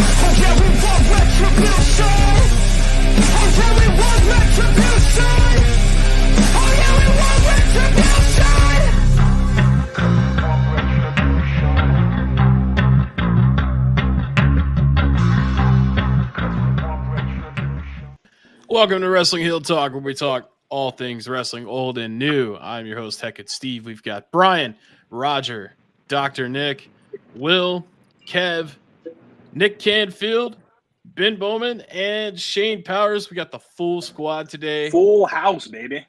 Oh yeah, we want retribution. Oh yeah, we want retribution. Oh yeah, we want retribution. Welcome to Wrestling Hill Talk, where we talk all things wrestling, old and new. I'm your host, Hecate Steve. We've got Brian, Roger, Dr. Nick, Will, Kev, Nick Canfield, Ben Bowman, and Shane Powers. We got the full squad today. Full house, baby.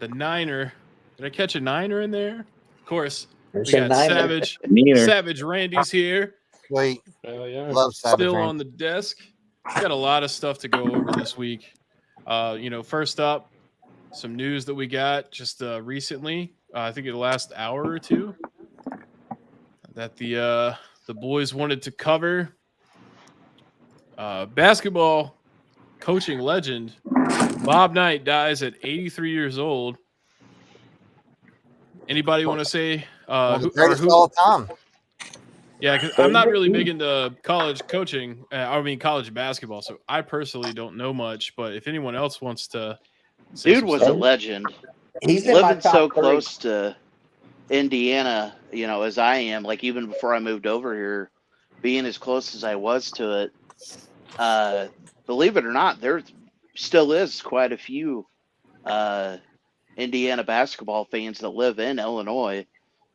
The Niner. Did I catch a Niner in there? Of course. There's We a got Niner. Savage. Niner. Savage Randy's here. Sweet. Oh, yeah. Love Savage Still Randy. on the desk. We got a lot of stuff to go over this week. First up, some news that we got just recently. I think in the last hour or two, that the boys wanted to cover. Basketball coaching legend Bob Knight dies at 83 years old. Anybody want to say One of the greatest of all time. Yeah, because I'm not really big into college coaching. College basketball. So I personally don't know much. But if anyone else wants to, say Dude some was stuff. a legend. He's in my Living top so three. close to Indiana, as I am, like even before I moved over here, being as close as I was to it, believe it or not, there still is quite a few Indiana basketball fans that live in Illinois.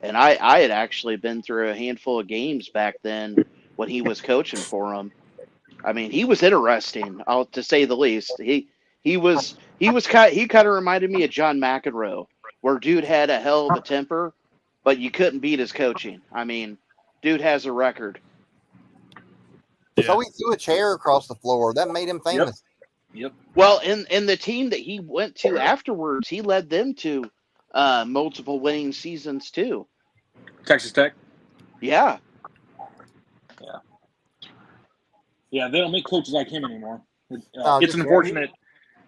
And I had actually been through a handful of games back then when he was coaching for them. I mean, he was interesting, to say the least. He kind of reminded me of John McEnroe, where dude had a hell of a temper, but you couldn't beat his coaching. I mean, dude has a record. Yeah. So he threw a chair across the floor. That made him famous. Yep. Well, in the team that he went to afterwards, he led them to multiple winning seasons too. Texas Tech. Yeah. Yeah, they don't make coaches like him anymore. No, It's just unfortunate.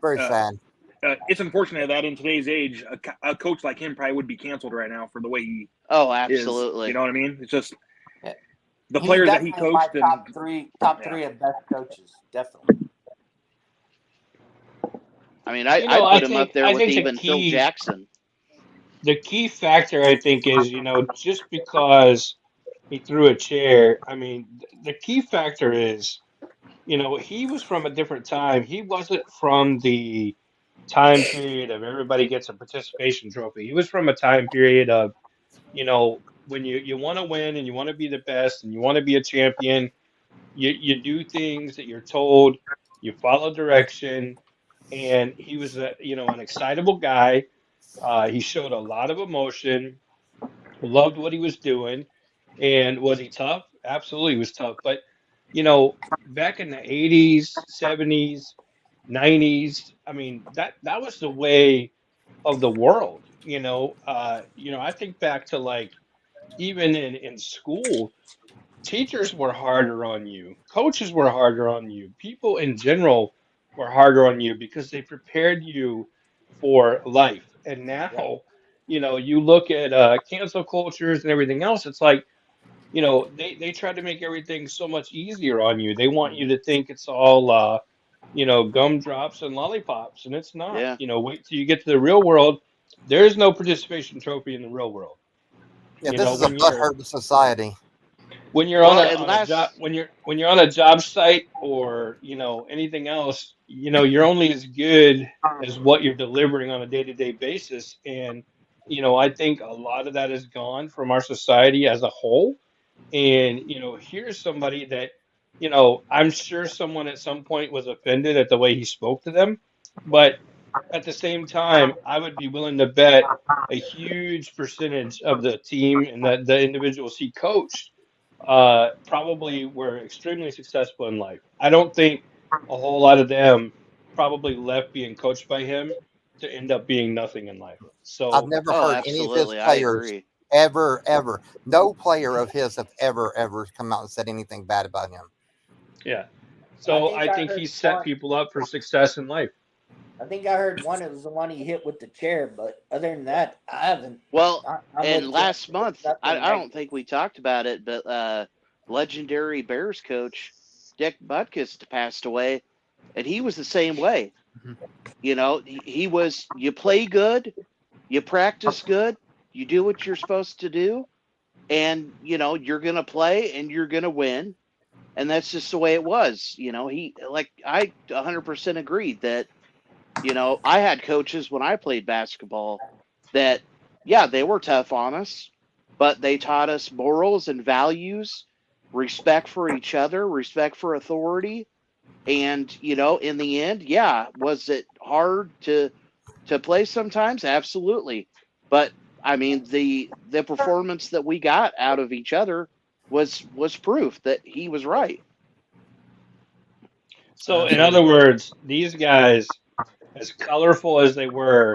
Very sad. It's unfortunate that in today's age, a coach like him probably would be canceled right now for the way he Oh, is. absolutely. You know what I mean? It's just Yeah. the He's players that he definitely my coached. top three of best coaches, definitely. I mean, I I put him think- up there I with think the even Phil key- Jackson. The key factor, I think, is, just because he threw a chair, I mean, the key factor is, he was from a different time. He wasn't from the time period of everybody gets a participation trophy. He was from a time period of, when you want to win and you want to be the best and you want to be a champion, you do things that you're told, you follow direction, and he was an excitable guy. He showed a lot of emotion, loved what he was doing, and was he tough? Absolutely, he was tough. But back in the 80s, 70s, 90s, I mean that was the way of the world. I think back to, like, even in school, teachers were harder on you, coaches were harder on you, people in general were harder on you because they prepared you for life. And now, you look at cancel cultures and everything else, it's like, they try to make everything so much easier on you. They want you to think it's all, gumdrops and lollipops, and it's not. Yeah. Wait till you get to the real world. There is no participation trophy in the real world. Yeah, you this know, is a when you're- butthurt society. When you're Well, on and a last- job, when you're on a job site or anything else, you're only as good as what you're delivering on a day-to-day basis. And I think a lot of that is gone from our society as a whole. And here's somebody that I'm sure someone at some point was offended at the way he spoke to them, but at the same time, I would be willing to bet a huge percentage of the team and the individuals he coached probably were extremely successful in life. I don't think a whole lot of them probably left being coached by him to end up being nothing in life. So I've never Oh, heard any of his absolutely. I players agree. ever. No player of his have ever come out and said anything bad about him. yeah. So I I think heard he set one- people up for success in life. I think I heard one. It was the one he hit with the chair, but other than that, I haven't. Well, I'm and with last you. month, Nothing I like- don't think we talked about it, but legendary Bears coach Dick Butkus passed away, and he was the same way. Mhm. You know, he was, you play good, you practice good, you do what you're supposed to do, and, you know, you're going to play and you're going to win. And that's just the way it was. You know, I 100% agreed that, you know, I had coaches when I played basketball that, yeah, they were tough on us, but they taught us morals and values, respect for each other, respect for authority. And, you know, in the end, yeah, was it hard to play sometimes? Absolutely. But I mean, the performance that we got out of each other was proof that he was right. So, in other words, these guys, as colorful as they were,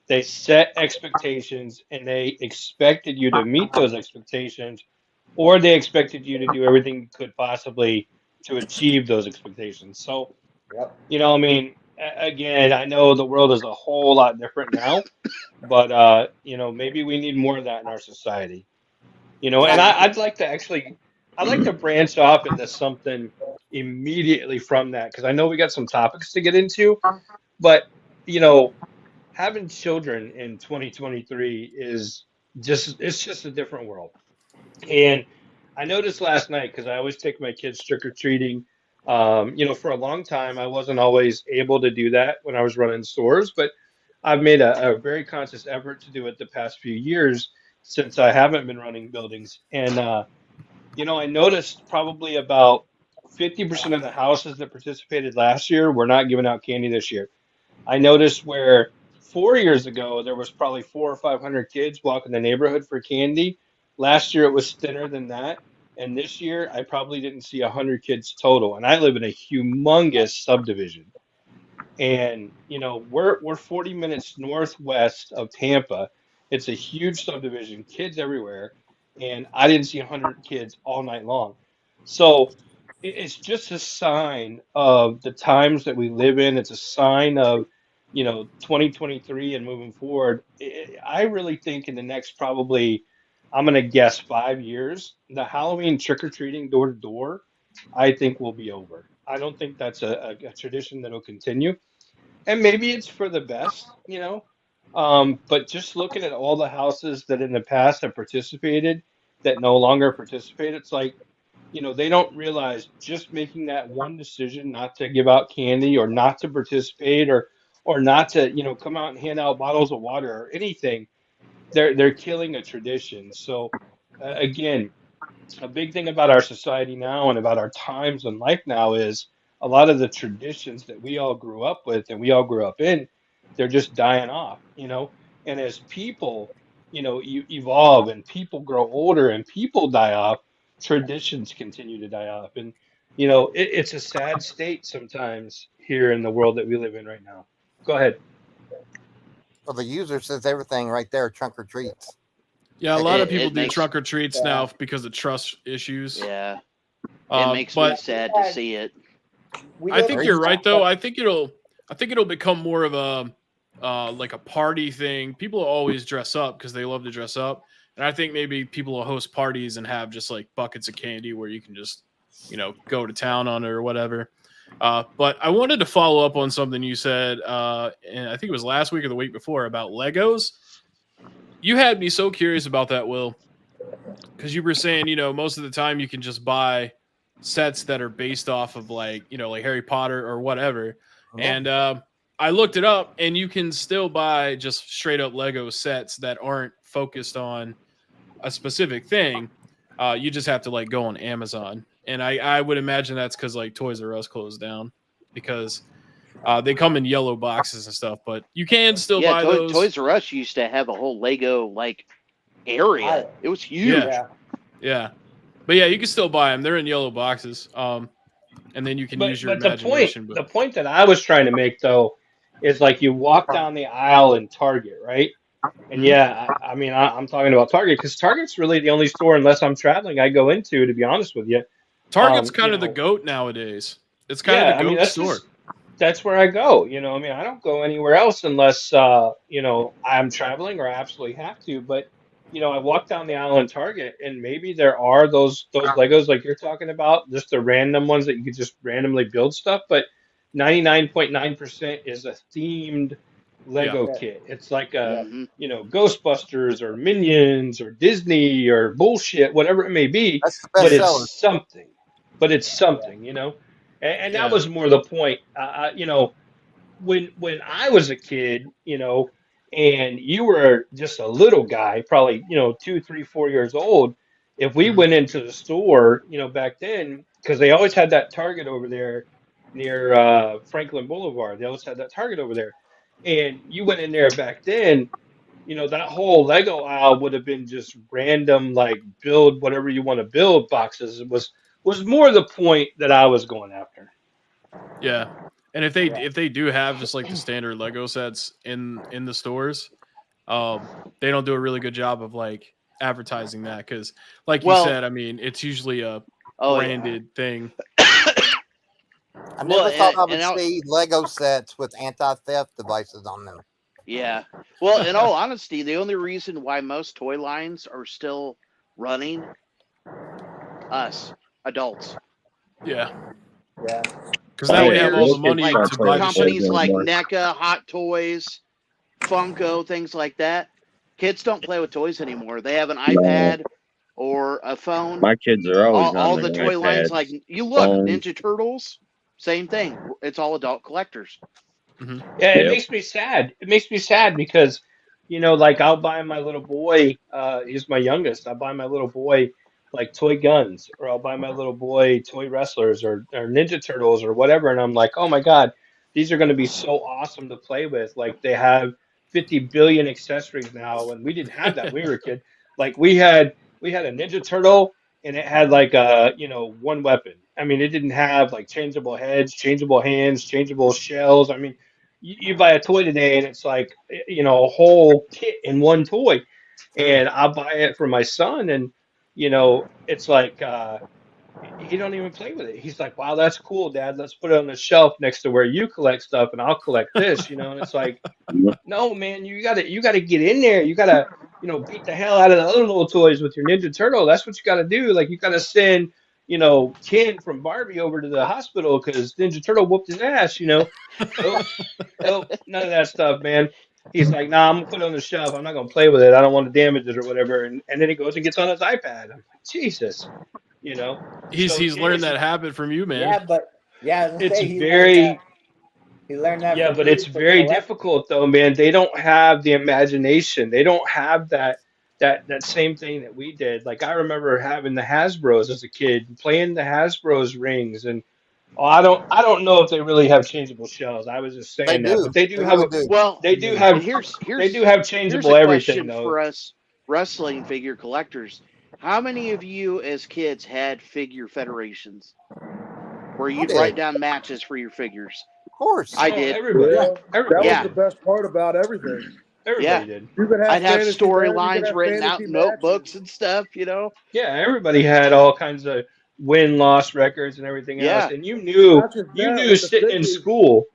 they set expectations and they expected you to meet those expectations, or they expected you to do everything you could possibly to achieve those expectations. So, Yep. you know, I mean, again, I know the world is a whole lot different now, but you know, maybe we need more of that in our society. You know, and I'd like to branch off into something immediately from that because I know we got some topics to get into, but you know, having children in 2023 is it's just a different world. And I noticed last night because I always take my kids trick or treating. You know, for a long time I wasn't always able to do that when I was running stores, but I've made a very conscious effort to do it the past few years since I haven't been running buildings. And you know, I noticed probably about 50% of the houses that participated last year were not giving out candy this year. I noticed where 4 years ago there was probably 400 or 500 kids walking the neighborhood for candy. Last year it was thinner than that, and this year I probably didn't see 100 kids total. And I live in a humongous subdivision, and you know we're 40 minutes northwest of Tampa. It's a huge subdivision, kids everywhere, and I didn't see 100 kids all night long. So it's just a sign of the times that we live in. It's a sign of, you know, 2023 and moving forward. I really think in the next probably, I'm going to guess 5 years, the Halloween trick or treating door to door, I think will be over. I don't think that's a tradition that will continue. And maybe it's for the best, you know. But just looking at all the houses that in the past have participated that no longer participate, it's like, you know, they don't realize just making that one decision not to give out candy or not to participate or not to, you know, come out and hand out bottles of water or anything. They're killing a tradition. So again, a big thing about our society now and about our times in life now is a lot of the traditions that we all grew up with and we all grew up in, they're just dying off, you know. And as people, you know, evolve and people grow older and people die off, traditions continue to die off. And, you know, it's a sad state sometimes here in the world that we live in right now. Go ahead. Well, the user says everything right there, trunk or treats. Yeah, a lot of It people do makes- trunk or treats now because of trust issues. Yeah. It Uh, makes me but sad to see it. We I live think in- you're right though. I think it'll become more of a like a party thing. People always dress up because they love to dress up, and I think maybe people will host parties and have just like buckets of candy where you can just, you know, go to town on it or whatever. But I wanted to follow up on something you said, and I think it was last week or the week before about Legos. You had me so curious about that, Will, because you were saying, you know, most of the time you can just buy sets that are based off of like, you know, like Harry Potter or whatever. And I looked it up, and you can still buy just straight up Lego sets that aren't focused on a specific thing. You just have to like go on Amazon. And I would imagine that's because like Toys R Us closed down because they come in yellow boxes and stuff, but you can still Yeah, buy those. Toys R Us used to have a whole Lego like area. It was huge. Yeah. Yeah. But yeah, you can still buy them. They're in yellow boxes. And then you can use your imagination. The point that I was trying to make though is like you walk down the aisle in Target, right? And yeah, I mean, I'm talking about Target because Target's really the only store, unless I'm traveling, I go into, to be honest with you. Target's kind you of the know, goat nowadays. It's kind of the goat that's store. that's where I go. You know, I mean, I don't go anywhere else unless you know, I'm traveling or I absolutely have to. But I walk down the aisle in Target, and maybe there are those Legos like you're talking about, just the random ones that you could just randomly build stuff. But 99.9% is a themed Lego Yeah. kit. It's like a Mhm. Ghostbusters or Minions or Disney or bullshit, whatever it may be. That's the But best it's seller. something. But it's something, and that Yeah. was more the point. When I was a kid, and you were just a little guy, probably 2, 3, 4 years old. If we Mhm. went into the store, back then, because they always had that Target over there near Franklin Boulevard. They always had that Target over there, and you went in there back then. That whole Lego aisle would have been just random, like build whatever you want to build boxes. It was more the point that I was going after. Yeah. And if they Yeah. if they do have just like the standard Lego sets in the stores, they don't do a really good job of like advertising that because, like you Well- said, I mean, it's usually a Oh, yeah. branded thing. I never Well, thought I and would I'll- see Lego sets with anti-theft devices on them. Yeah. Well, in all honesty, the only reason why most toy lines are still running, us adults, Yeah, Yeah. because now we Yeah, have all the like money like to buy the shit. companies like NECA, Hot Toys, Funko, things like that. Kids don't play with toys anymore. They have an iPad or a phone. My kids are always All on the their toy lines, iPads. like you look, phones. Ninja Turtles, same thing. It's all adult collectors. Yeah, Yep. it makes me sad. It makes me sad because, like I'll buy my little boy, he's my youngest. I'll buy my little boy like toy guns, or I'll buy my little boy toy wrestlers or Ninja Turtles or whatever. And I'm like, oh my God, these are going to be so awesome to play with. Like they have 50 billion accessories now. And we didn't have that when we were a kid. Like we had a Ninja Turtle and it had like one weapon. I mean, it didn't have like changeable heads, changeable hands, changeable shells. I mean, you buy a toy today and it's like a whole kit in one toy, and I'll buy it for my son, and it's like he don't even play with it. He's like, wow, that's cool, Dad, let's put it on the shelf next to where you collect stuff and I'll collect this. And it's like, no, man, you gotta get in there. You gotta beat the hell out of the other little toys with your Ninja Turtle. That's what you gotta do. Like you gotta send Ken from Barbie over to the hospital because Ninja Turtle whooped his ass, Nope, none of that stuff, man. He's like, nah, I'm gonna put it on the shelf. I'm not gonna play with it. I don't want to damage it or whatever. And then he goes and gets on his iPad. I'm like, Jesus, He's So learned it's- that habit from you, man. Yeah, but I was gonna It's say, he very- learned that. He learned that. Yeah, from but you it's for very collecting. difficult though, man. They don't have the imagination. They don't have that same thing that we did. Like I remember having the Hasbros as a kid, playing the Hasbros rings, and I don't know if they really have changeable shells. I was just saying They that, do. but they do They have really do. Well, they do and have here's they do have here's changeable a everything question though. for us wrestling figure collectors. How many of you as kids had figure federations where you'd did. write down matches for your figures? Of course. I Oh, did. Everybody, Yeah, that everybody, Yeah. was the best part about everything. everybody Yeah. did. You could have I'd have fantasy matches, you could storylines have written out in fantasy notebooks matches. and stuff, Yeah, everybody had all kinds of win-loss records and everything Yeah. else, and you knew Not just that, with the sitting in figures. school.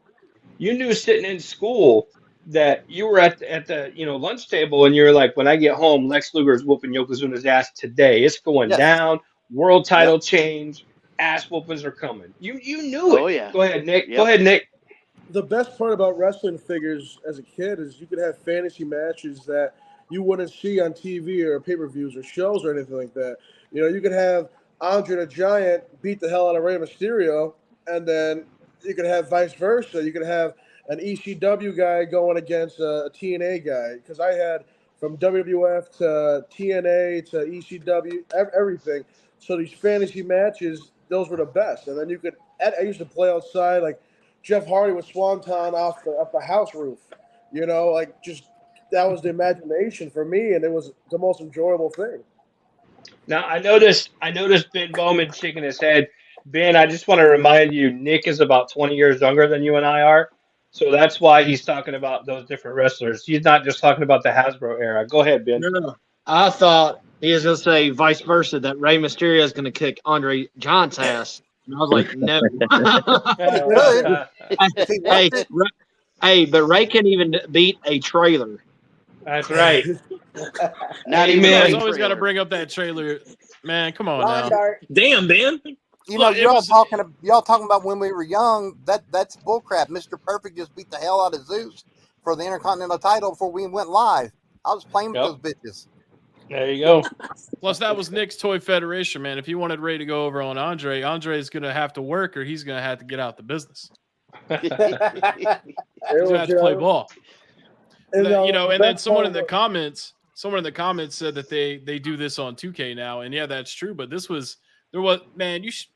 You knew sitting in school that you were at the lunch table and you're like, when I get home, Lex Luger's whooping Yokozuna's ass today. It's going Yes. down. World title change. Ass whoopings are coming. You knew it. Oh yeah. Go ahead, Nick. Yep. Go ahead, Nick. The best part about wrestling figures as a kid is you could have fantasy matches that you wouldn't see on TV or pay-per-views or shows or anything like that. You could have Andre the Giant beat the hell out of Rey Mysterio, and then you could have vice versa. You could have an ECW guy going against a TNA guy, because I had from WWF to TNA to ECW, everything. So these fantasy matches, those were the best. And then I used to play outside like Jeff Hardy with Swanton off the house roof. That was the imagination for me, and it was the most enjoyable thing. Now I noticed Ben Bowman shaking his head. Ben, I just want to remind you, Nick is about 20 years younger than you and I are. So that's why he's talking about those different wrestlers. He's not just talking about the Hasbro era. Go ahead, Ben. No. I thought he was going to say vice versa, that Rey Mysterio is going to kick Andre Giant's ass. And I was like, no. If he hey, wants it, but Ray can't even beat a trailer. That's right. Not Hey, even You man. a guys late always got to trailer. bring up that trailer, man. Come on Lawn now. dart. Damn, Dan. You know, Look, it was- y'all talking about when we were young. That's bullcrap. Mr. Perfect just beat the hell out of Zeus for the Intercontinental title before we went live. I was playing with Yep. those bitches. There you go. Plus, that was Nick's Toy Federation, man. If he wanted Ray to go over on Andre, Andre's gonna have to work, or he's gonna have to get out the business. He's gonna have to play ball. And, You know, and then that's someone part in the of comments said that they do this on 2K now, and yeah, that's true. But man, you should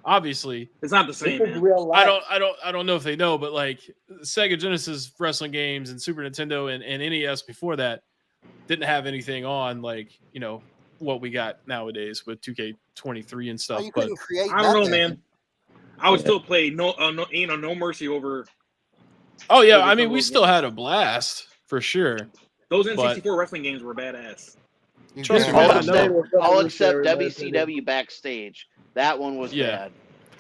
obviously. It's not the This same, is man. real life. I don't know if they know, but like Sega Genesis wrestling games and Super Nintendo and NES before that didn't have anything on like, you know, what we got nowadays with 2K23 and Oh, stuff. you But couldn't create I don't know, nothing. man. I would still play no Mercy over oh yeah, Over I mean some we of still those had a blast for sure. those But- N64 wrestling games were badass. You Trust damn me, man, right. I know. All except Revolutionary, in my opinion. WCW Backstage. That one was Yeah.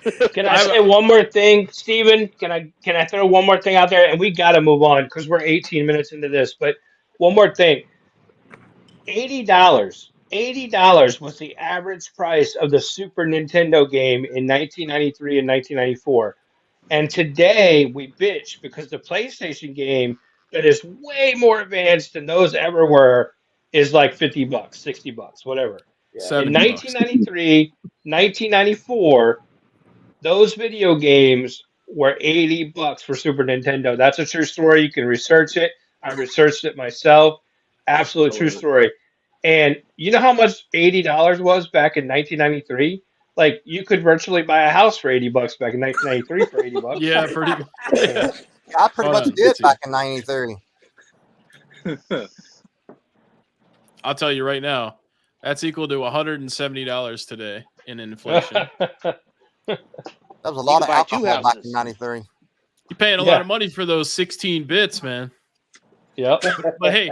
bad. Can I say one more thing, Steven? Can I throw one more thing out there? And we got to move on because we're 18 minutes into this. But one more thing. $80 was the average price of the Super Nintendo game in 1993 and 1994. And today we bitch because the PlayStation game that is way more advanced than those ever were is like $50, $60, whatever. Yeah. In 70 bucks. 1993, 1994, those video games were $80 for Super Nintendo. That's a true story. You can research it. I researched it myself. Absolute true story. And you know how much $80 was back in 1993? Like you could virtually buy a house for $80 back in 1993 for $80. Yeah, pretty. I pretty Hold much on, did let's see. back in '93. I'll tell you right now, that's equal to $170 today in inflation. That was a lot could of buy two alcohol back houses. in '93. You're paying a Yeah. lot of money for those 16 bits, man. Yep. But hey,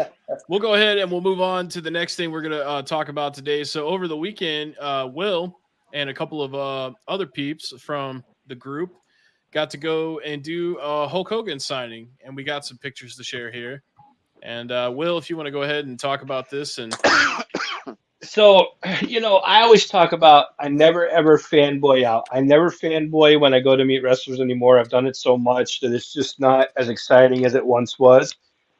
we'll go ahead and we'll move on to the next thing we're going to talk about today. So over the weekend, Will and a couple of other peeps from the group got to go and do a Hulk Hogan signing, and we got some pictures to share here. And Will, if you want to go ahead and talk about this. And So, you know, I always talk about I never ever fanboy out. I never fanboy when I go to meet wrestlers anymore. I've done it so much that it's just not as exciting as it once was.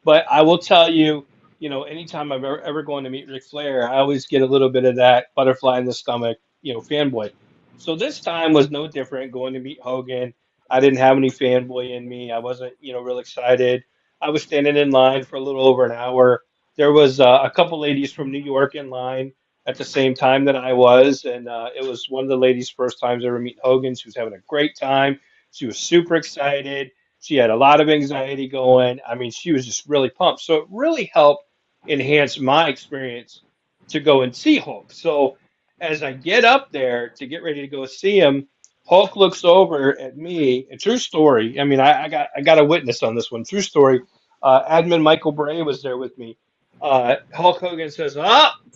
But I will tell you, you know, anytime I've ever gone to meet Ric Flair, I always get a little bit of that butterfly in the stomach, you know, fanboy. So this time was no different going to meet Hogan. I didn't have any fanboy in me. I wasn't, you know, real excited. I was standing in line for a little over an hour. There was a couple ladies from New York in line at the same time that I was, and it was one of the ladies' first times ever meet Hogan. She was having a great time. She was super excited. She had a lot of anxiety going. I mean, she was just really pumped. So it really helped enhance my experience to go and see Hulk. So as I get up there to get ready to go see him, Hulk looks over at me. A true story. I mean, I got a witness on this one. True story. Admin Michael Bray was there with me. Hulk Hogan says,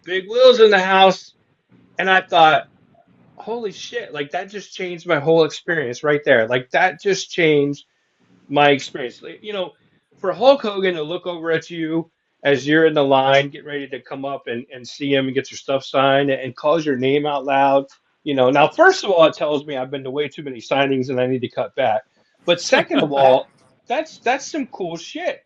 Big Will's in the house. And I thought, holy shit, like that just changed my whole experience right there. Like that just changed my experience. You know, for Hulk Hogan to look over at you as you're in the line, get ready to come up and see him and get your stuff signed and calls your name out loud. You know, now, first of all, it tells me I've been to way too many signings and I need to cut back. But second of all, that's some cool shit.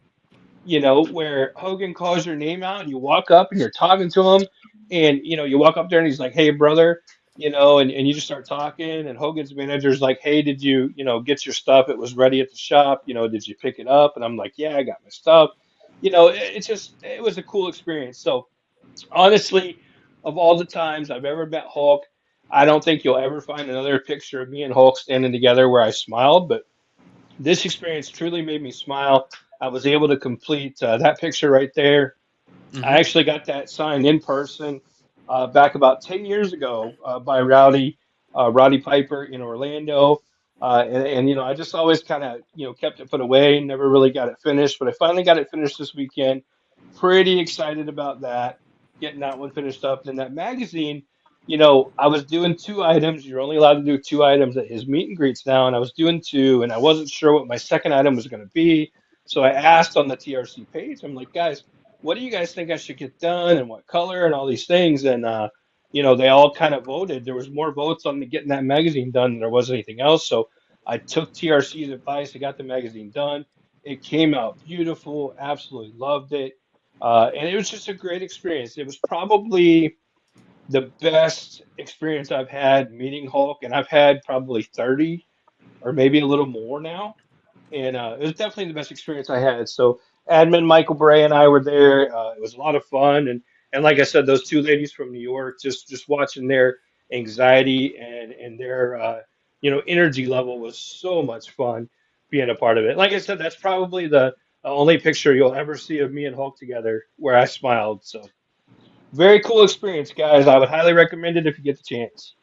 You know, where Hogan calls your name out and you walk up and you're talking to him and, you know, you walk up there and he's like, hey, brother, you know, and you just start talking and Hogan's manager's like, hey, did you, you know, get your stuff? It was ready at the shop. You know, did you pick it up? And I'm like, yeah, I got my stuff. You know, it was a cool experience. So honestly, of all the times I've ever met Hulk, I don't think you'll ever find another picture of me and Hulk standing together where I smiled, but this experience truly made me smile. I was able to complete that picture right there. I actually got that signed in person back about 10 years ago by Roddy Piper in Orlando. And, you know, I just always kind of, you know, kept it put away, never really got it finished. But I finally got it finished this weekend. Pretty excited about that, getting that one finished up. And that magazine, you know, I was doing 2 items. You're only allowed to do 2 items at his meet and greets now. And I was doing 2, and I wasn't sure what my second item was going to be. So I asked on the TRC page, I'm like, guys, what do you guys think I should get done and what color and all these things? And, they all kind of voted. There was more votes on me getting that magazine done than there was anything else. So I took TRC's advice. I got the magazine done. It came out beautiful. Absolutely loved it. And it was just a great experience. It was probably the best experience I've had meeting Hulk, and I've had probably 30 or maybe a little more now. And it was definitely the best experience I had. So admin Michael Bray and I were there. It was a lot of fun, and like I said, those two ladies from New York, just watching their anxiety and their energy level was so much fun being a part of it. Like I said, that's probably the only picture you'll ever see of me and Hulk together where I smiled. So very cool experience, guys. I would highly recommend it if you get the chance.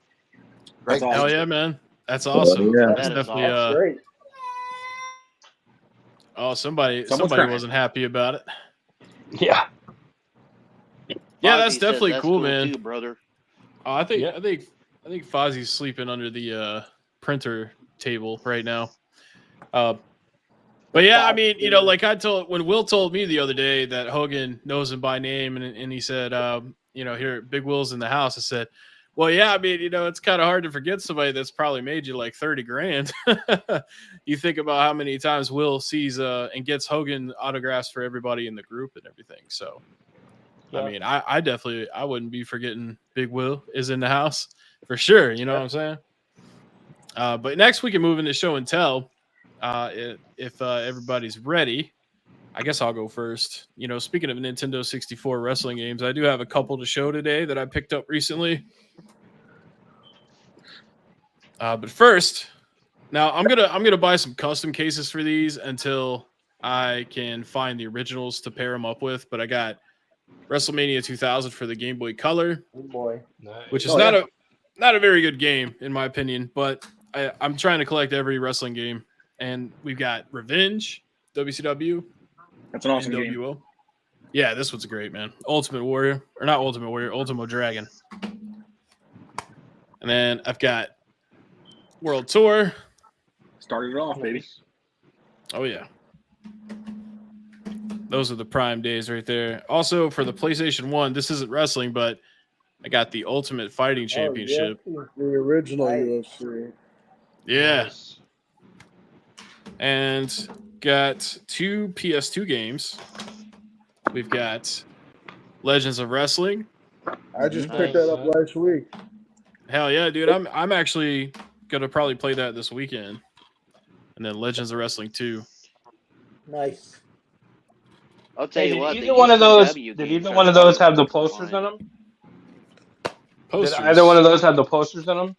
Great. That's Hell awesome. yeah, man. That's awesome. yeah. That's That is definitely awesome. Great. somebody Someone's somebody crying. wasn't happy about it. Yeah. Yeah, Fozzie that's says definitely that's cool, man. too, brother. I think Yeah. I think Fozzie's sleeping under the printer table right now. But yeah, I mean, like when Will told me the other day that Hogan knows him by name, and he said, here Big Will's in the house. I said, well, yeah, I mean, it's kind of hard to forget somebody that's probably made you like 30 grand. You think about how many times Will sees and gets Hogan autographs for everybody in the group and everything. So, Yeah. I mean, I definitely wouldn't be forgetting Big Will is in the house for sure. You know what I'm saying? But next we can move into show and tell. If everybody's ready, I guess I'll go first. Speaking of Nintendo 64 wrestling games, I do have a couple to show today that I picked up recently. But first, now I'm gonna buy some custom cases for these until I can find the originals to pair them up with. But I got WrestleMania 2000 for the Game Boy Color, Oh boy. Nice. which is not a very good game in my opinion, but I'm trying to collect every wrestling game. And we've got Revenge, WCW, That's an awesome game. NWO. Yeah, this one's great, man. Ultimate Warrior, or not Ultimate Warrior, Ultimo Dragon. And then I've got World Tour. Started it off, baby. Oh yeah, those are the prime days right there. Also for the PlayStation 1, this isn't wrestling, but I got the Ultimate Fighting Championship. Oh, yeah, the original Nice. UFC. Yeah. Nice. And got 2 PS2 games. We've got Legends of Wrestling. I just Nice. picked that up last week. Hell yeah, dude. I'm actually gonna probably play that this weekend. And then Legends of Wrestling 2. Nice. I'll tell Hey, you did what. the either one of those ECW did games either are one of those have the fun. posters on them? Posters. Did either one of those have the posters on them?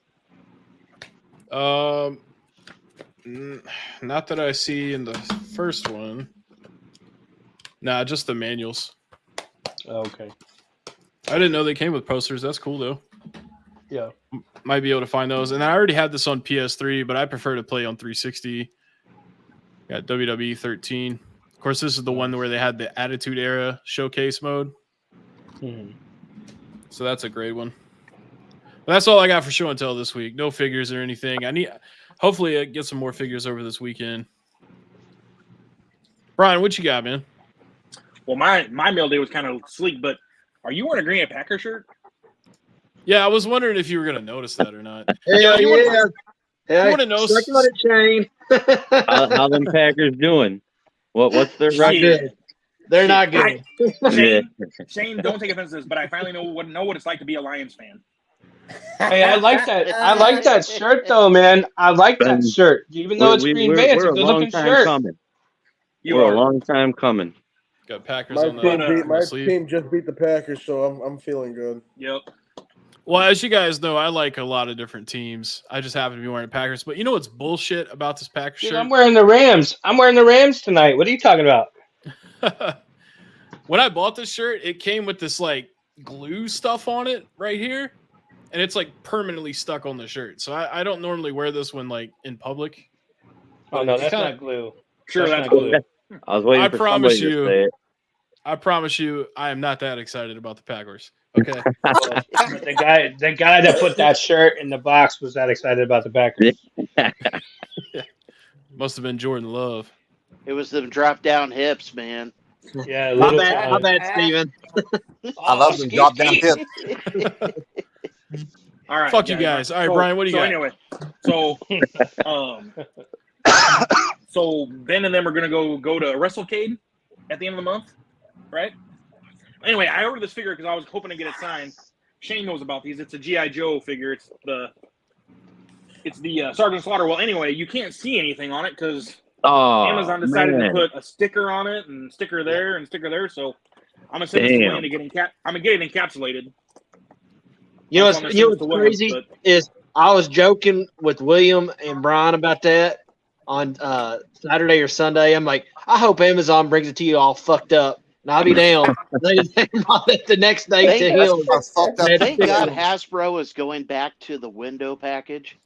Not that I see in the first one. Nah, just the manuals. Oh, okay. I didn't know they came with posters. That's cool though. Yeah. Might be able to find those. And I already had this on PS3, but I prefer to play on 360. Got WWE 13. Of course, this is the one where they had the Attitude Era showcase mode. Mhm. So that's a great one. But that's all I got for show and tell this week. No figures or anything. Hopefully I get some more figures over this weekend. Brian, what you got, man? Well, my mail day was kind of sleek, but are you wearing a Green Bay Packer shirt? Yeah, I was wondering if you were going to notice that or not. Hell you yeah. You want to know? Suck on it, Shane. How them Packers doing? What's their record? Good. They're not good. Shane, don't take offense to this, but I finally know what it's like to be a Lions fan. Hey, I like that. I like that shirt though, man. I like that shirt. Even though it's Green Bay, it's a good looking shirt. Coming. You We're are a long time coming. Got Packers My on team, the sleeve. team just beat the Packers, so I'm feeling good. Yep. Well, as you guys know, I like a lot of different teams. I just happen to be wearing Packers. But you know what's bullshit about this Packers Dude, shirt? I'm wearing the Rams. I'm wearing the Rams tonight. What are you talking about? When I bought this shirt, it came with this like glue stuff on it right here. And it's like permanently stuck on the shirt. So I don't normally wear this one like in public. Oh no, It's that's kinda- not glue. Sure, That's that's not cool. glue. I was waiting I for promise somebody you. to say it. I promise you, I am not that excited about the Packers. Okay. The guy that put that shirt in the box was that excited about the Packers. Must have been Jordan Love. It was them drop down hips, man. Yeah, My little bad, my time. bad, Steven. I love them drop down tips. All right. Fuck you guys. All right, Brian, what do you got? Anyway, so Ben and them are gonna go to WrestleCade at the end of the month, right? Anyway, I ordered this figure because I was hoping to get it signed. Shane knows about these. It's a GI Joe figure. It's the Sergeant Slaughter. Well, anyway, you can't see anything on it because Oh, Amazon decided man. to put a sticker on it and sticker there and sticker there. So I'm gonna send this to Damn. Wayne to get I'm gonna get it encapsulated. You know So I'm what's, gonna you know send this what's to crazy Williams, is I was joking with William and Brian about that on Saturday or Sunday. I'm like, I hope Amazon brings it to you all fucked up. And I'll be down. They brought it the next day Thank to God. him. I fucked up. Thank God Hasbro is going back to the window package.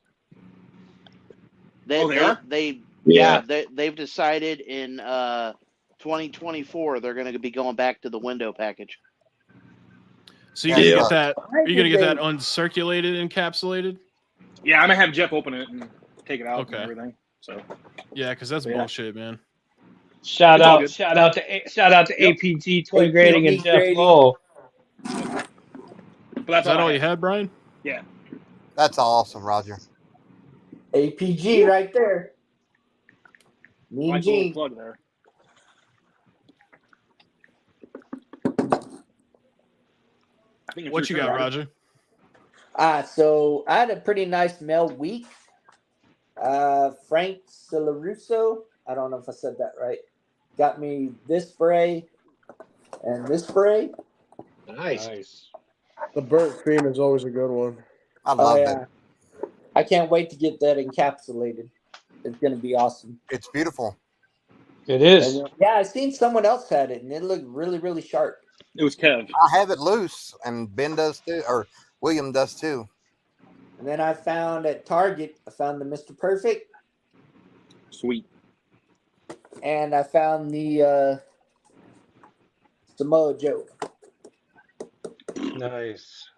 They are? They've decided in 2024 they're going to be going back to the window package. So you're gonna get that? Are you gonna get that uncirculated, encapsulated? Yeah, I'm gonna have Jeff open it and take it out Okay. and everything. So Yeah, because that's Yeah. bullshit, man. Shout It's all out, good. shout out to APG Toy APG Grading and Jeff Grading. Lowe. but that's Is that all I you had, Brian? Yeah. That's awesome, Roger. APG right there. Mean Nice little Gene. plug there. I think it's What you your got, turn, Roger? So I had a pretty nice mail week. Frank Cilarusso, I don't know if I said that right, got me this spray and this spray. Nice. The burnt cream is always a good one. I love it. I can't wait to get that encapsulated. It's going to be awesome. It's beautiful. It is. And, yeah, I seen someone else had it, and it looked really, really sharp. It was Kev. I have it loose, and Ben does too, or William does too. And then I found at Target, I found the Mr. Perfect, Sweet. and I found the Samoa Joe. Nice.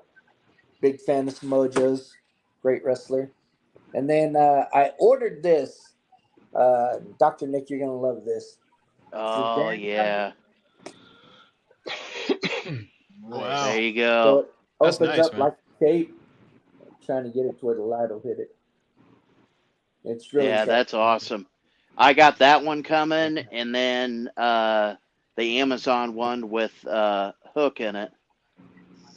Big fan of Samoa Joe's. Great wrestler. And then I ordered this. Dr. Nick, you're going to love this. Oh yeah. Wow. There you So go. it That's opens nice, up man. like a cape. Trying to get it to where the light will hit it. It's really Yeah, sharp. that's awesome. I got that one coming, and then the Amazon one with Hook in it,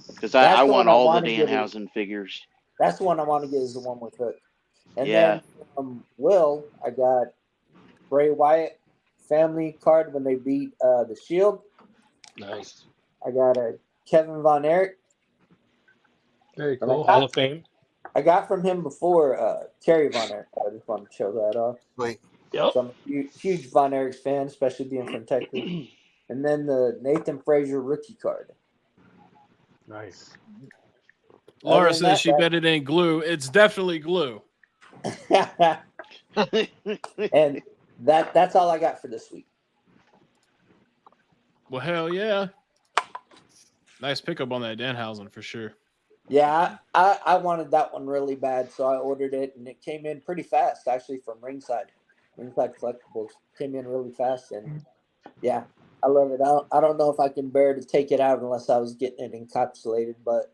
because That's I the want one I all the wanna get. Danhausen figures. That's the one I want to get is the one with Hook. And Yeah. then from Will, I got Bray Wyatt family card when they beat the Shield. Nice. I got a Kevin Von Erich. Very And I cool. got- Hall of Fame. I got from him before Terry Von Erich. I just want to show that off. Sweet. Yep. So I'm a huge Von Erich fan, especially being from Texas. And then the Nathan Frazier rookie card. Nice. Laura Other than says she that, bet it ain't glue. It's definitely glue. and that's all I got for this week. Well, hell yeah. Nice pickup on that Danhausen for sure. Yeah, I wanted that one really bad, so I ordered it, and it came in pretty fast, actually, from Ringside. Ringside Collectibles came in really fast, and yeah, I love it. I don't know if I can bear to take it out unless I was getting it encapsulated, but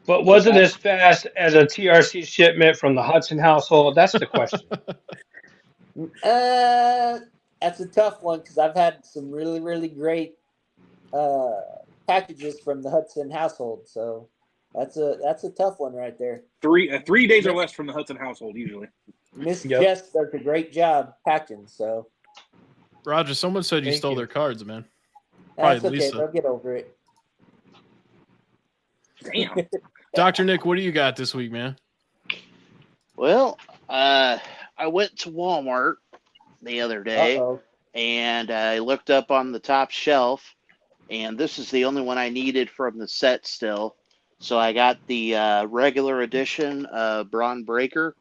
But was it as fast as a TRC shipment from the Hudson household? That's the question. that's a tough one because I've had some really, really great packages from the Hudson household, so that's a tough one right there. 3 days or less from the Hudson household usually. Miss Yep. Jess does a great job packing, so Roger, someone said you Thank stole you. their cards, man. that's Probably okay. Lisa. They'll get over it. Damn. Dr. Nick, what do you got this week, man? Well, I went to Walmart the other day, Uh-oh. and I looked up on the top shelf, and this is the only one I needed from the set still. So I got the regular edition Braun Breaker.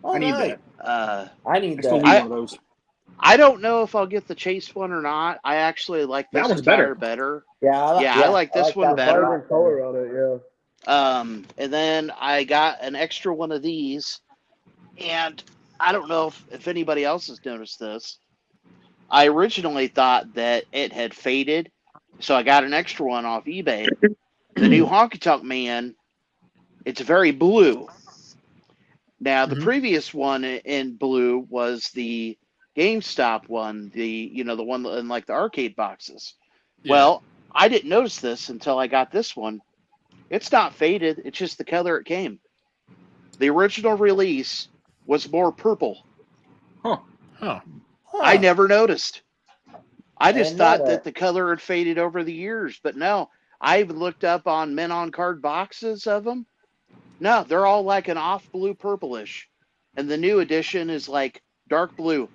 Oh, I need nice. that. I need I still that. need one of those. I don't know if I'll get the Chase one or not. I actually like That this one's attire better. better. Yeah, I like this one that better. a lot Vibrant color on it, yeah. And then I got an extra one of these, and I don't know if anybody else has noticed this. I originally thought that it had faded, so I got an extra one off eBay. The new Honky Tonk Man, it's very blue. Now, the previous one in blue was the GameStop one, the one in like the arcade boxes. Yeah. Well, I didn't notice this until I got this one. It's not faded. It's just the color it came. The original release was more purple. Huh. I never noticed. I just didn't know thought that that. the color had faded over the years, but no. I even looked up on Men on Card boxes of them. No, they're all like an off blue purplish, and the new edition is like dark blue.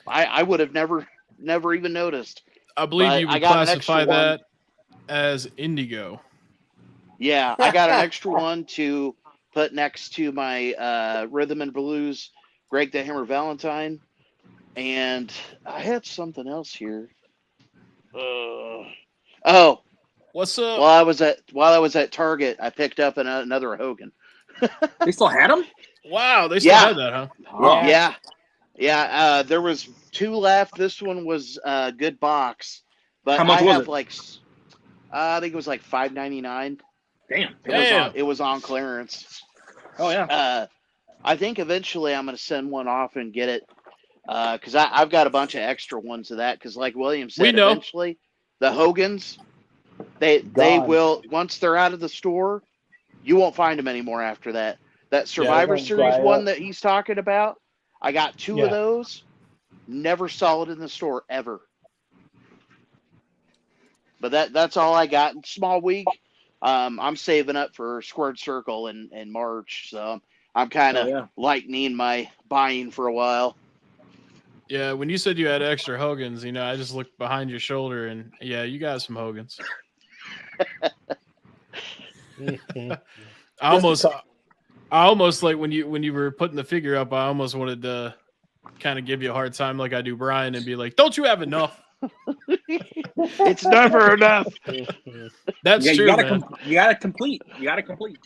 I would have never even noticed. I believe But you I would got an extra classify one. that as indigo. Yeah, I got an extra one to put next to my Rhythm and Blues Greg the Hammer Valentine, and I had something else here. Oh, What's up? while I was at Target, I picked up another Hogan. They still had them? Wow, they still Yeah. had that, huh? Yeah. Yeah. There was 2 left. This one was a good box, but How much I was have it? like, I think it was like $5.99. Damn. It was on clearance. Oh yeah. I think eventually I'm going to send one off and get it because I've got a bunch of extra ones of that. Because like William said, We know. eventually the Hogans, they Gone. will, once they're out of the store, you won't find them anymore after that. That Survivor gonna Series dry one up. that he's talking about, I got 2 Yeah. of those. Never saw it in the store ever. But that's all I got. Small week. I'm saving up for Squared Circle in March, so I'm kind of Oh, yeah. lightening my buying for a while. Yeah, when you said you had extra Hogans, I just looked behind your shoulder and yeah, you got some Hogans. I almost like when you were putting the figure up, I almost wanted to kind of give you a hard time like I do Brian and be like, "Don't you have enough?" It's never enough. That's Yeah, true, man. you gotta complete. You gotta complete.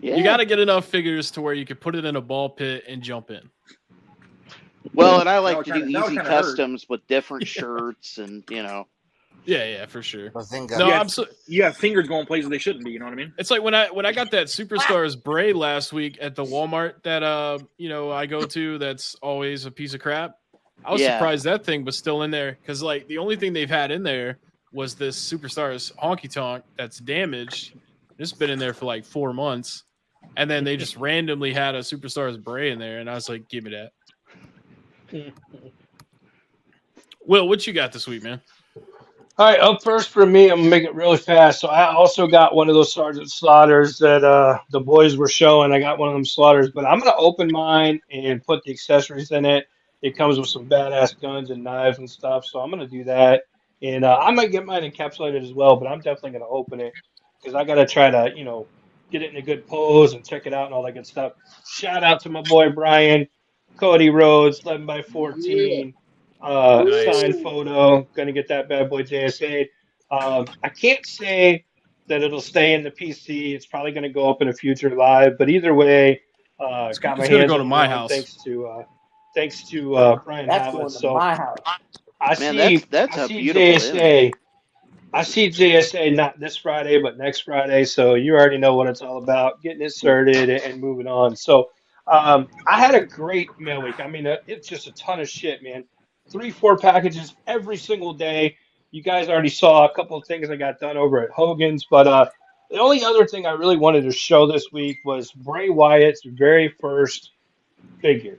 Yeah. You got to get enough figures to where you could put it in a ball pit and jump in. Well, and I like would to do kinda- that would easy kinda hurt. customs with different shirts and Yeah, for sure. Bazinga. No, Yeah. I'm so. You have fingers going places they shouldn't be. You know what I mean? It's like when I got that Superstars Bray last week at the Walmart that I go to that's always a piece of crap. I was Yeah. surprised that thing was still in there because like the only thing they've had in there was this Superstars Honky Tonk that's damaged. It's been in there for like 4 months, and then they just randomly had a Superstars Bray in there, and I was like, "Give me that." Will, what you got this week, man? All right, up first for me, I'm gonna make it really fast. So I also got one of those Sergeant Slaughters that the boys were showing. I got one of them Slaughters, but I'm gonna open mine and put the accessories in it. It comes with some badass guns and knives and stuff, so I'm gonna do that. And I might get mine encapsulated as well, but I'm definitely gonna open it because I gotta try to, get it in a good pose and check it out and all that good stuff. Shout out to my boy Brian, Cody Rhodes, 11x14. Nice. Signed photo. Gonna get that bad boy JSA. I can't say that it'll stay in the PC. It's probably gonna go up in a future live, but either way, got my it's gonna hands go to on my one house. Thanks to Brian That's Howlett. going to So my house. I Man, see that's I a see beautiful JSA. I see JSA not this Friday, but next Friday. So you already know what it's all about, getting it started and moving on. So I had a great mail week. I mean, it's just a ton of shit, man. 3-4 packages every single day. You guys already saw a couple of things I got done over at Hogan's, but the only other thing I really wanted to show this week was Bray Wyatt's very first figure.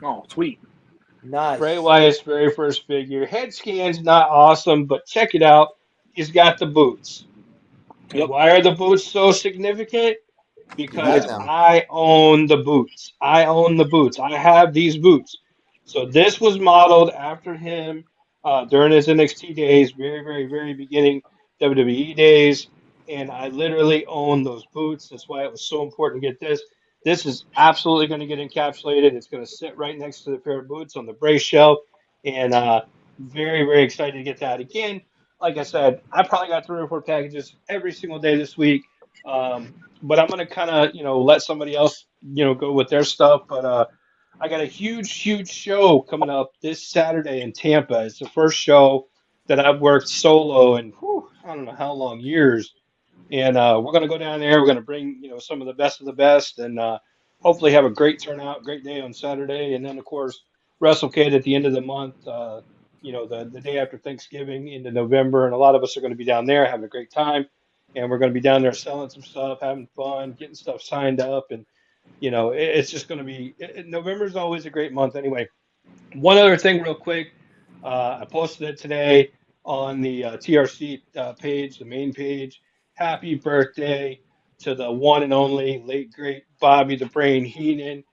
Oh, sweet. Nice. Bray Wyatt's very first figure. Head scan's not awesome, but check it out. He's got the boots. And Yep. why are the boots so significant? Because them. I own the boots. I own the boots. I have these boots. So this was modeled after him during his NXT days, very, very, very beginning WWE days. And I literally own those boots. That's why it was so important to get this. This is absolutely going to get encapsulated. It's going to sit right next to the pair of boots on the brace shelf. And very, very excited to get that. Again, like I said, I probably got 3 or 4 packages every single day this week. But I'm going to kind of, let somebody else, go with their stuff. But I got a huge show coming up this Saturday in Tampa. It's the first show that I've worked solo in I don't know how long, years. And we're going to go down there. We're going to bring some of the best, and hopefully have a great turnout, great day on Saturday. And then of course WrestleCade at the end of the month. The day after Thanksgiving into November, and a lot of us are going to be down there having a great time. And we're going to be down there selling some stuff, having fun, getting stuff signed up, and it's just going to be. November is always a great month. Anyway, one other thing, real quick, I posted it today on the TRC page, the main page. Happy birthday to the one and only late great Bobby the Brain Heenan.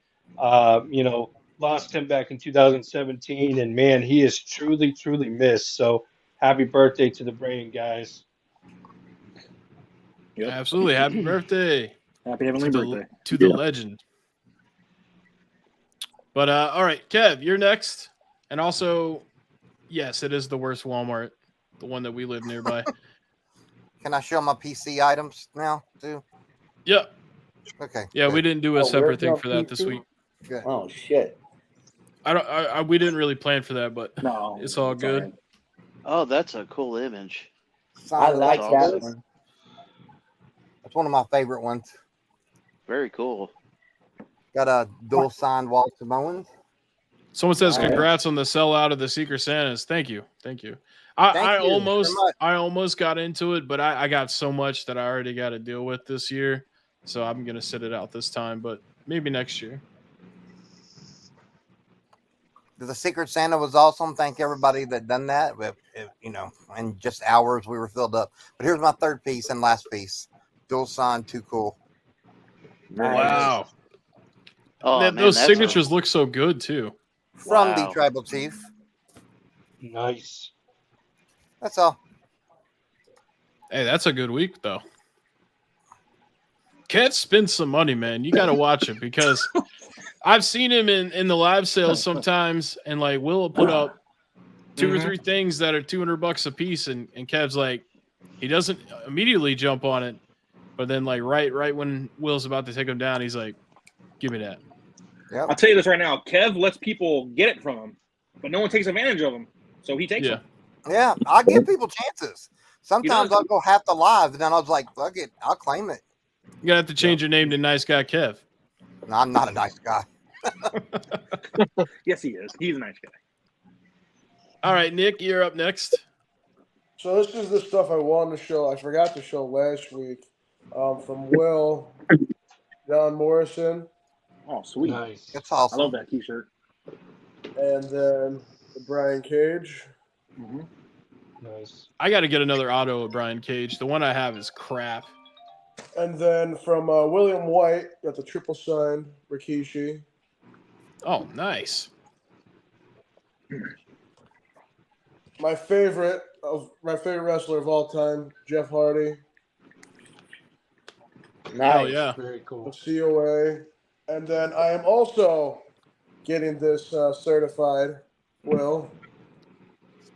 Lost him back in 2017, and man, he is truly missed. So happy birthday to the Brain, guys. Yep. Absolutely. Happy birthday. Happy heavenly birthday. To the legend. But all right, Kev, you're next. And also, yes, it is the worst Walmart, the one that we live nearby. Can I show my PC items now too? Yeah. Okay. Yeah, good. we didn't do a separate where's thing your for that this PC? week. Good. Oh shit! We didn't really plan for that, but No, it's all good. alright. Oh, that's a cool image. I Signed like awesome. that one. That's one of my favorite ones. Very cool. Got a dual signed Walt Samoans. Someone says All right. congrats on the sellout of the Secret Santas. Thank you. Thank you I very much. almost got into it, but I got so much that I already got to deal with this year. So I'm gonna sit it out this time, but maybe next year. The Secret Santa was awesome. Thank everybody that done that. In just hours we were filled up. But here's my third piece and last piece. Dual signed, too cool. Wow. Oh, man, Those that's signatures look so good too. From the Wow. tribal chief. Nice. That's all. Hey, that's a good week though. Kev spends some money, man. You got to watch it because I've seen him in the live sales sometimes, and like Will put up two or three things that are $200 a piece, and Kev's like, he doesn't immediately jump on it, but then like right when Will's about to take him down, he's like, give me that. Yep. I'll tell you this right now. Kev lets people get it from him, but no one takes advantage of him. So he takes Yeah. them. Yeah, I give people chances. Sometimes does. I'll go half the live, and then I was like, fuck it, I'll claim it. You gotta have to change your name to Nice Guy Kev. No, I'm not a nice guy. Yes, he is. He's a nice guy. All right, Nick, you're up next. So this is the stuff I wanted to show. I forgot to show last week. From Will, John Morrison, Oh, sweet. Nice. It's I awesome. love that T-shirt. and then the Brian Cage. Mm-hmm. Nice. I got to get another auto of Brian Cage. The one I have is crap. And then from William White, got the triple signed Rikishi. Oh, nice. My favorite wrestler of all time, Jeff Hardy, Hell Nice. yeah. Very the cool. COA. And then I am also getting this certified, Will.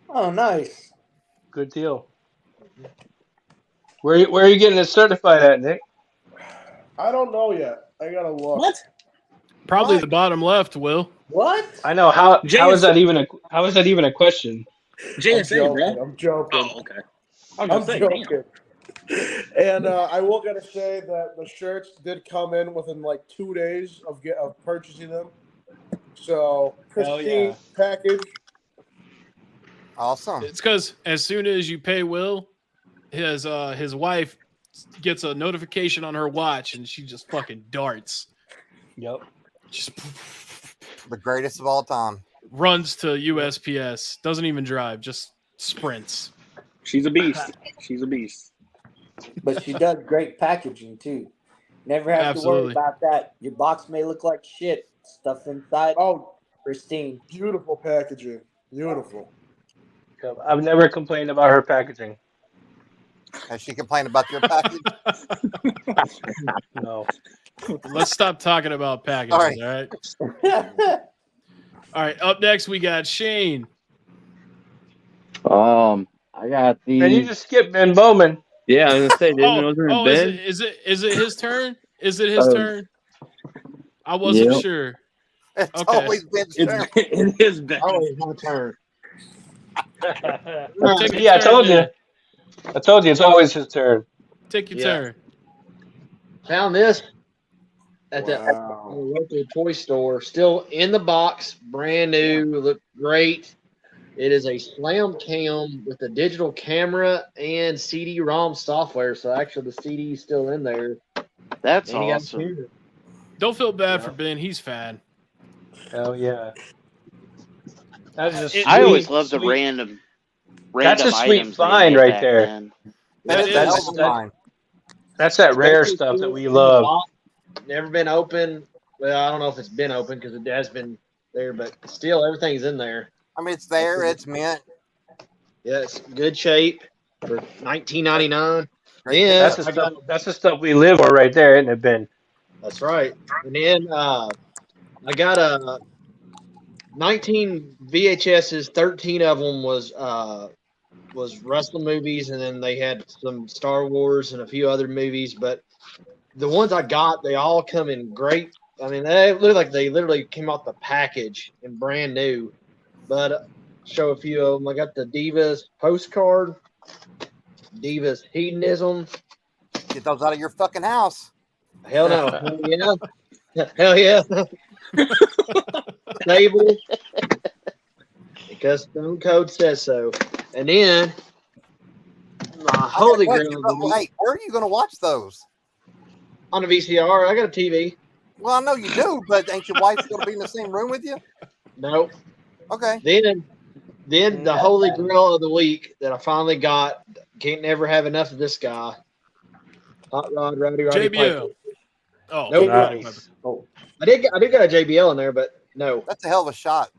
Oh, nice. Good deal. Where are you getting it certified at, Nick? I don't know yet. I gotta look. What? Probably What? the bottom left, Will. What? I know how is that JSA even a question? JSA, bro. I'm joking. Oh, okay. I was I'm gonna say, damn. joking. And I will gotta say that the shirts did come in within like 2 days of purchasing them. So pristine yeah. package. Awesome. It's because as soon as you pay Will, his wife gets a notification on her watch and she just fucking darts. Yep. Just The greatest of all time. runs to USPS. Doesn't even drive, just sprints. She's a beast. She's a beast. But she does great packaging too. Never have to Absolutely. worry about that. Your box may look like shit. Stuff inside, Oh, pristine. beautiful packaging. Beautiful. Yep. I've never complained about her packaging. Has she complained about your package? No. Let's stop talking about packages, All all right. right? All right, up next we got Shane. I got the. And you just skipped Ben Bowman. Yeah, I was gonna say, didn't wasn't it Ben? Is it his turn? Is it his turn? I wasn't Yep. sure. It's Okay. always Ben's turn. It is Ben. Oh, it's my turn. Take your Yeah, I turn, told you. then. I told you it's always his turn. Take your Yeah. turn. Found this at the Wow. local toy store, still in the box, brand new, look great. It is a Slam Cam with a digital camera and CD-ROM software. So actually, the CD is still in there. That's And you got a awesome. camera. Don't feel bad Yeah. for Ben. He's fine. Hell yeah. That's a sweet, I always love the sweet- random That's a sweet items they find made right back there. then. That is a is- hell of a find. That's that rare Especially stuff that still we in the love. box, never been open. Well, I don't know if it's been open because it has been there, but still, everything's in there. I mean, it's there. It's mint. Yeah, it's good shape for $19.99. Great Yeah. That's the stuff. That's the stuff we live for right there, isn't it, Ben? That's right. And then I got a 19 VHSs. 13 of them was wrestling movies, and then they had some Star Wars and a few other movies. But the ones I got, they all come in great. I mean, they look like they literally came out the package and brand new. But show a few of them. I got the Divas postcard, Divas hedonism. Get those out of your fucking house. Hell no. Hell yeah. Hell yeah. Stable. Because Stone Cold says so. And then my holy Wait, grail of the week wait, where are you going to watch those? on a VCR. I got a TV. Well, I know you do, but ain't your wife going to be in the same room with you? Nope. Okay. Then the holy grail of the week that I finally got. Can't never have enough of this guy. Hot Rod Roddy Piper. JBL. Oh, Nope. Nice. I did get a JBL in there, but no. That's a hell of a shot.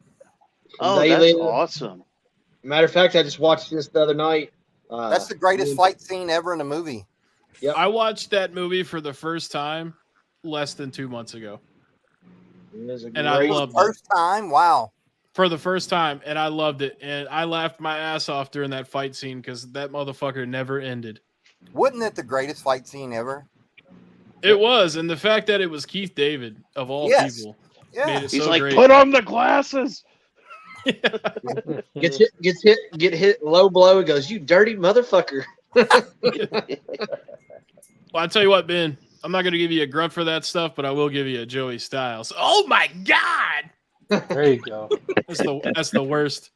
Oh, They that's live- awesome. Matter of fact, I just watched this the other night. That's the greatest fight scene ever in a movie. I watched that movie for the first time less than 2 months ago. And I loved it. First time? Wow. For the first time, and I loved it. And I laughed my ass off during that fight scene because that motherfucker never ended. Wasn't it the greatest fight scene ever? It was, and the fact that it was Keith David of all Yes. people Yeah. made it He's so like, great. put on the glasses. Get hit low blow. He goes, "You dirty motherfucker." Well, I'll tell you what, Ben, I'm not going to give you a grunt for that stuff, but I will give you a Joey Styles. Oh my God! There you go. That's the worst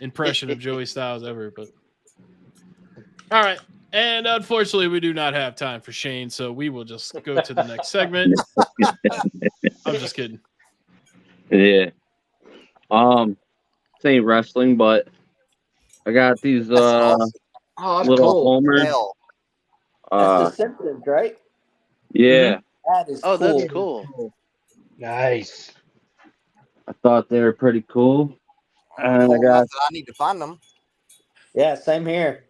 impression of Joey Styles ever. But all right, and unfortunately, we do not have time for Shane, so we will just go to the next segment. I'm just kidding. Yeah. This ain't wrestling, but I got these That's awesome. Oh, that's little cool. homers. Hell. That's the Simpsons, right? Yeah. That is Oh, cool. that's cool. Nice. I thought they were pretty cool. And I Cool got enough that I need to find them. Yeah, same here.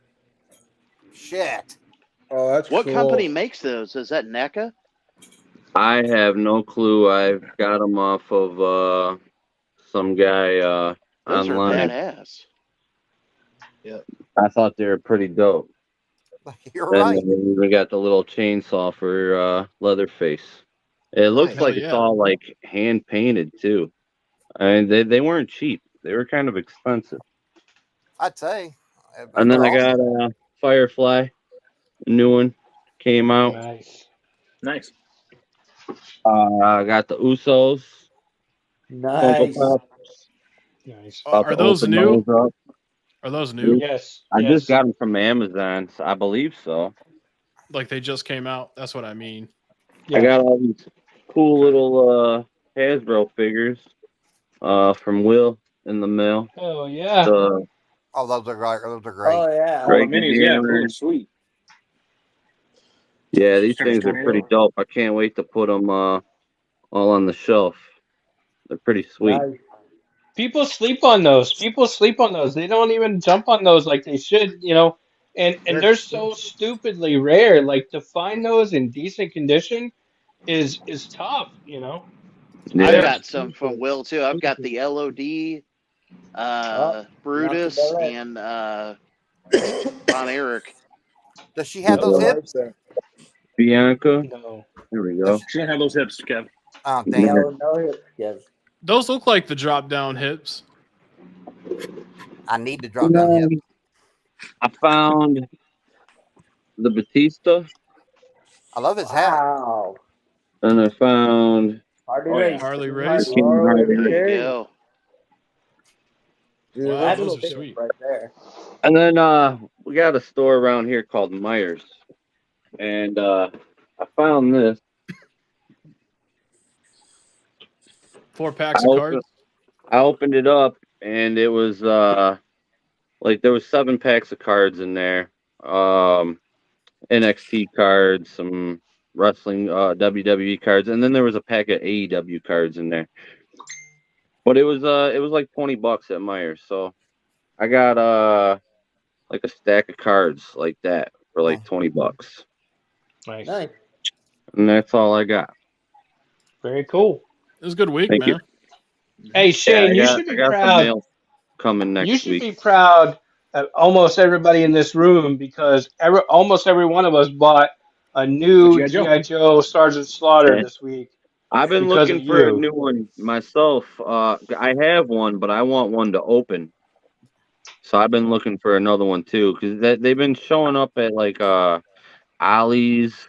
Shit. Oh, that's What cool. company makes those? Is that NECA? I have no clue. I've got them off of some guy Those online. are badass. I thought they were pretty dope. You're And right. then we got the little chainsaw for Leatherface. It looks Nice. like Hell it's yeah. all like hand painted too. I mean, they weren't cheap. They were kind of expensive. I'd say. And then They're I awesome. got Firefly, a new one came out. Nice. Nice. I got the Usos. Nice. Funko Pop. Nice. About Are to those open new? those up. Are those new? Yes. I yes. just got them from Amazon, so I believe so. Like they just came out? That's what I mean. I got all these cool little Hasbro figures from Will in the mail. Oh yeah. The Oh, those are great. Those are great. Oh yeah. Oh, the Greg minis, yeah, Hammer. cool, sweet. Yeah, these Sounds things are pretty cool. dope. I can't wait to put them all on the shelf. They're pretty sweet. Nice. People sleep on those. They don't even jump on those like they should, you know. And they're so stupidly rare. Like to find those in decent condition is tough, you know. Yeah. I've got some from Will too. I've got the LOD, Brutus, not too bad. and Von Erich. Does she have those hips? Bianca. No. There we go. She didn't have those hips, Kev. Oh, damn. No, no, yes. Those look like the drop down hips. I need to drop down hip. I found the Batista, I love his hat. Wow. and I found Harley Oh, yeah. Race. Harley Race. King Harley. There you go. Dude, Wow, that's those a are little sweet. right there. And then we got a store around here called Myers, and I found this. 4 packs of cards. I opened it up, and it was like there was 7 packs of cards in there. NXT cards, some wrestling WWE cards, and then there was a pack of AEW cards in there. But it was like $20 at Myers, so I got like a stack of cards like that for like $20, Nice. Nice. and that's all I got. Very cool. It was a good week, Thank man. you. Hey, Shane, you I should be got some proud. mail coming next You should week. be proud of almost everybody in this room because almost every one of us bought a new G.I. Joe. G.I. Joe Sergeant Slaughter Yeah. this week. I've been Because looking of for a you. new one myself. I have one, but I want one to open. So I've been looking for another one too, because they've been showing up at like Ollie's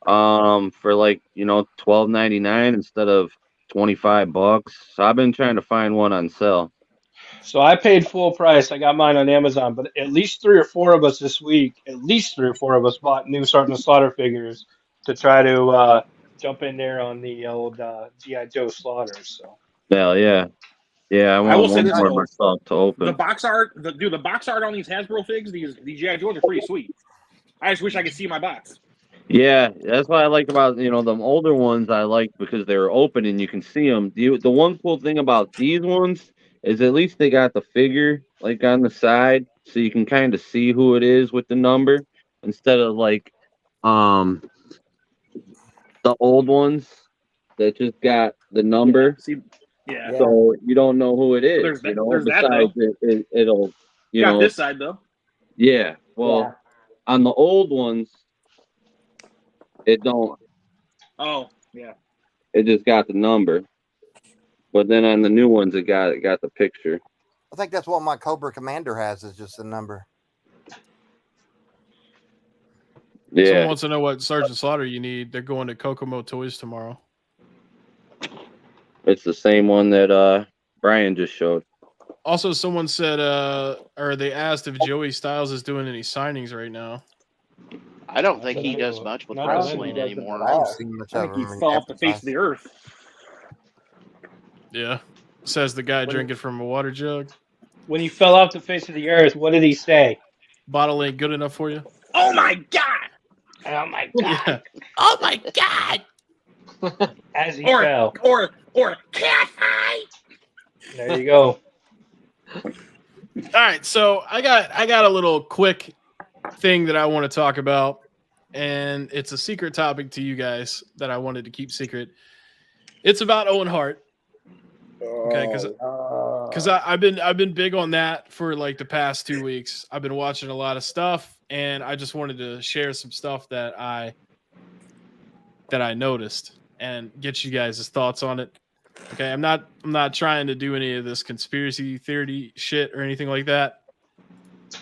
for like $12.99 instead of $25. So I've been trying to find one on sale. So I paid full price. I got mine on Amazon, but at least 3 or 4 of us this week, bought new Sergeant Slaughter figures to try to jump in there on the old G.I. Joe Slaughter. So Hell yeah. Yeah, I I will want say one this, more though. myself to open. The box art, the box art on these Hasbro figs, these GI Joes are pretty sweet. I just wish I could see my box. Yeah, that's what I like about them older ones. I like because they're open and you can see them. The one cool thing about these ones is at least they got the figure like on the side, so you can kind of see who it is with the number instead of like the old ones that just got the number, See, yeah. so you don't know who it is. There's that- there's that, Besides, it'll Got this side though. yeah. Well, Yeah. on the old ones, it don't. Oh, yeah. It just got the number, but then on the new ones, it got the picture. I think that's what my Cobra Commander has, is just a number. Yeah, Someone wants to know what Sergeant Slaughter you need. They're going to Kokomo Toys tomorrow. it's the same one that Brian just showed. Also, someone said, or they asked if Joey Styles is doing any signings right now. I don't think he does much with Not wrestling really. anymore. I ain't seen much I of think he him fell off the face of the earth. Yeah. Says the guy drinking from a water jug. when he fell off the face of the earth, what did he say? Bottle ain't good enough for you. Oh my god! Oh my Yeah. Oh my god! As he Or fell. or cat fight! There you go. All right, so I got a little quick thing that I want to talk about, and it's a secret topic to you guys that I wanted to keep secret. It's about Owen Hart. Okay, because I've been big on that for like the past 2 weeks. I've been watching a lot of stuff, and I just wanted to share some stuff that I noticed and get you guys' thoughts on it. Okay, I'm not trying to do any of this conspiracy theory shit or anything like that,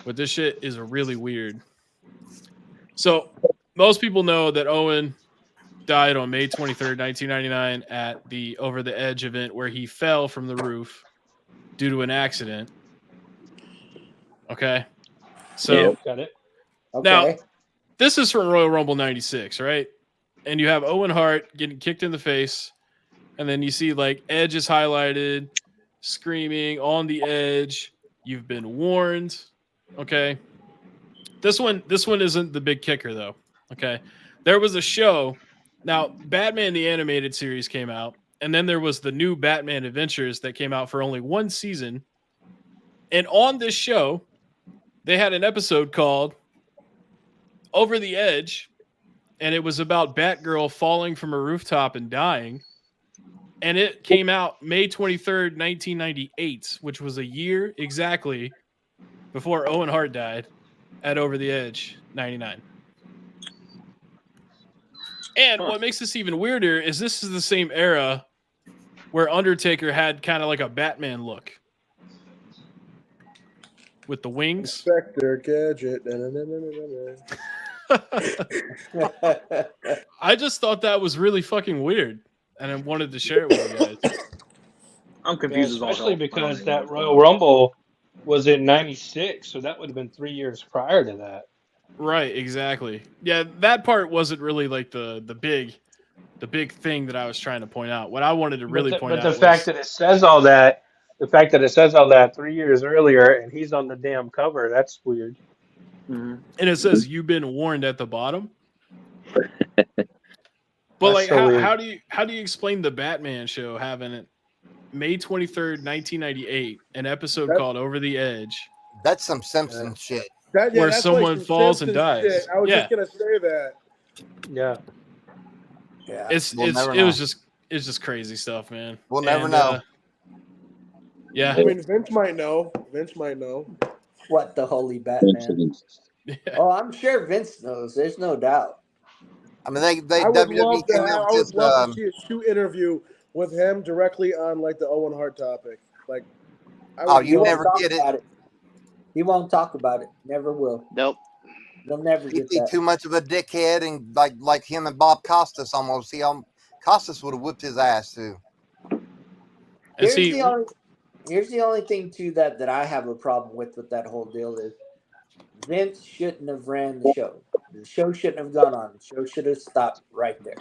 but this shit is really weird. So most people know that Owen died on May 23rd, 1999 at the Over the Edge event where he fell from the roof due to an accident. Okay. So Got it. now this is from Royal Rumble 96, right? And you have Owen Hart getting kicked in the face, and then you see like Edge is highlighted, screaming on the edge. You've been warned. Okay. This one isn't the big kicker though. Okay. There was a show. Now, Batman the Animated Series came out, and then there was the new Batman Adventures that came out for only one season. And on this show, they had an episode called Over the Edge, and it was about Batgirl falling from a rooftop and dying. And it came out May 23rd, 1998, which was a year exactly before Owen Hart died at Over the Edge 99. And what makes this even weirder is this is the same era where Undertaker had kind of like a Batman look with the wings. Inspector Gadget. I just thought that was really fucking weird, and I wanted to share it with you guys. I'm Yeah, confused as all especially hell. because that Royal Rumble was in '96, so that would have been 3 years prior to that. Right, exactly. Yeah, that part wasn't really like the big thing that I was trying to point out. What I wanted to really point out But the was fact that it says all that, 3 years earlier, and he's on the damn cover, that's weird. and it says you've been warned at the bottom. But That's like, so weird. how do you explain the Batman show having it May 23rd, 1998, an episode called Over the Edge, That's some Simpson shit. That, where that's someone some falls and Simpsons dies. shit. I was Yeah. just gonna say that. Yeah. Yeah. It was just crazy stuff, man. We'll never And, know. Yeah. I mean, Vince might know. Vince might know. What, the Holy Batman? Oh, I'm sure Vince knows. There's no doubt. I mean, they I would WWE love to. came I up would with love to see a shoot interview with him directly on like the Owen Hart topic. Like, I would Oh, you love- never talk get it. about it. He won't talk about it. Never will. Nope. They'll never He'd get be that. too much of a dickhead, and like him and Bob Costas almost. Costas would have whipped his ass too. And Here's see, the only thing too that I have a problem with that whole deal is Vince shouldn't have ran the show. The show shouldn't have gone on. The show should have stopped right there,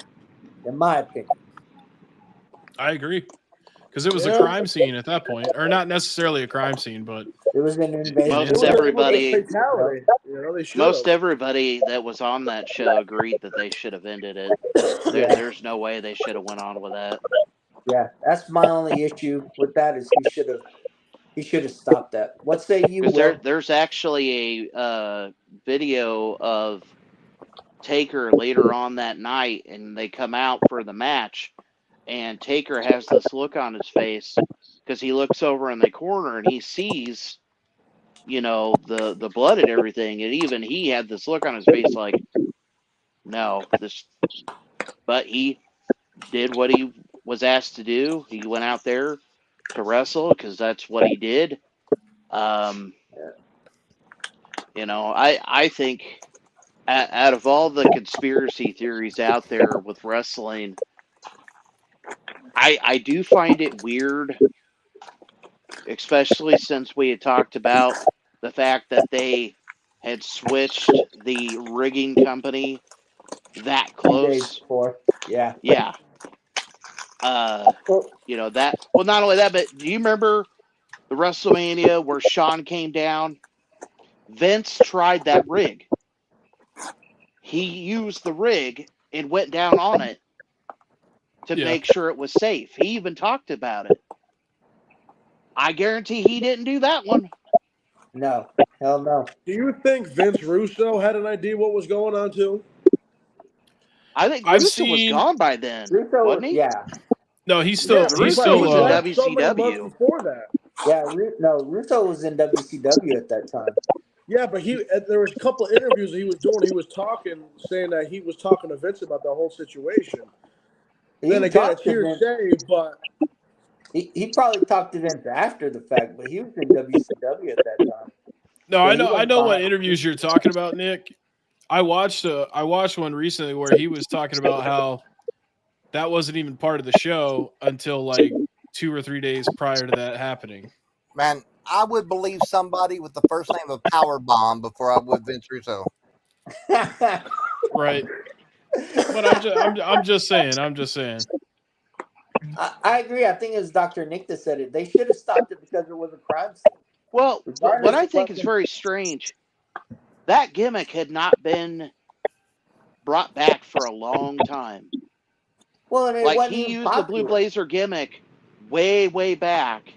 in my opinion. I agree. Because it was a Yeah. crime scene at that point. Or not necessarily a crime scene, but It was an invasion. Most It was- everybody- It was a fatality. You know, they should Most have. everybody that was on that show agreed that they should have ended it. There's no way they should have went on with that. Yeah, that's my only issue with that is he should have stopped that. What say you, Because Will? there's actually a video of Taker later on that night, and they come out for the match, and Taker has this look on his face because he looks over in the corner and he sees, the blood and everything, and even he had this look on his face like, no, this. But he did what he was asked to do. He went out there to wrestle because that's what he did. I think out of all the conspiracy theories out there with wrestling, I do find it weird, especially since we had talked about the fact that they had switched the rigging company that 2 days close. before. Yeah. Yeah. Not only that, but do you remember the WrestleMania where Shawn came down? Vince tried that rig. He used the rig and went down on it to make sure it was safe. He even talked about it. I guarantee he didn't do that one. No. Hell no. Do you think Vince Russo had an idea what was going on too? I think I've Russo was seen- gone by then, Russo, wasn't he? yeah. no, he's still Yeah, he's Russo still was in left so many WCW. months before that. Yeah, Russo was in WCW at that time. Yeah, but there was a couple of interviews he was doing. He was talking, saying that he was talking to Vince about the whole situation. He Then again, talked it's to Vince. hearsay, but He probably talked to Vince after the fact, but he was in WCW at that time. No, Yeah, I he know went what by. interviews you're talking about, Nick. I watched one recently where he was talking about how that wasn't even part of the show until like 2 or 3 days prior to that happening. Man, I would believe somebody with the first name of Power Bomb before I would Vince Russo. Right. But I'm just saying. I agree. I think it was Dr. Nick that said it. They should have stopped it because it was a crime scene. Well, Regardless what I of think what is the- very strange, that gimmick had not been brought back for a long time. Well, and it Like, wasn't he even used the Blue popular. Blazer gimmick way, way back.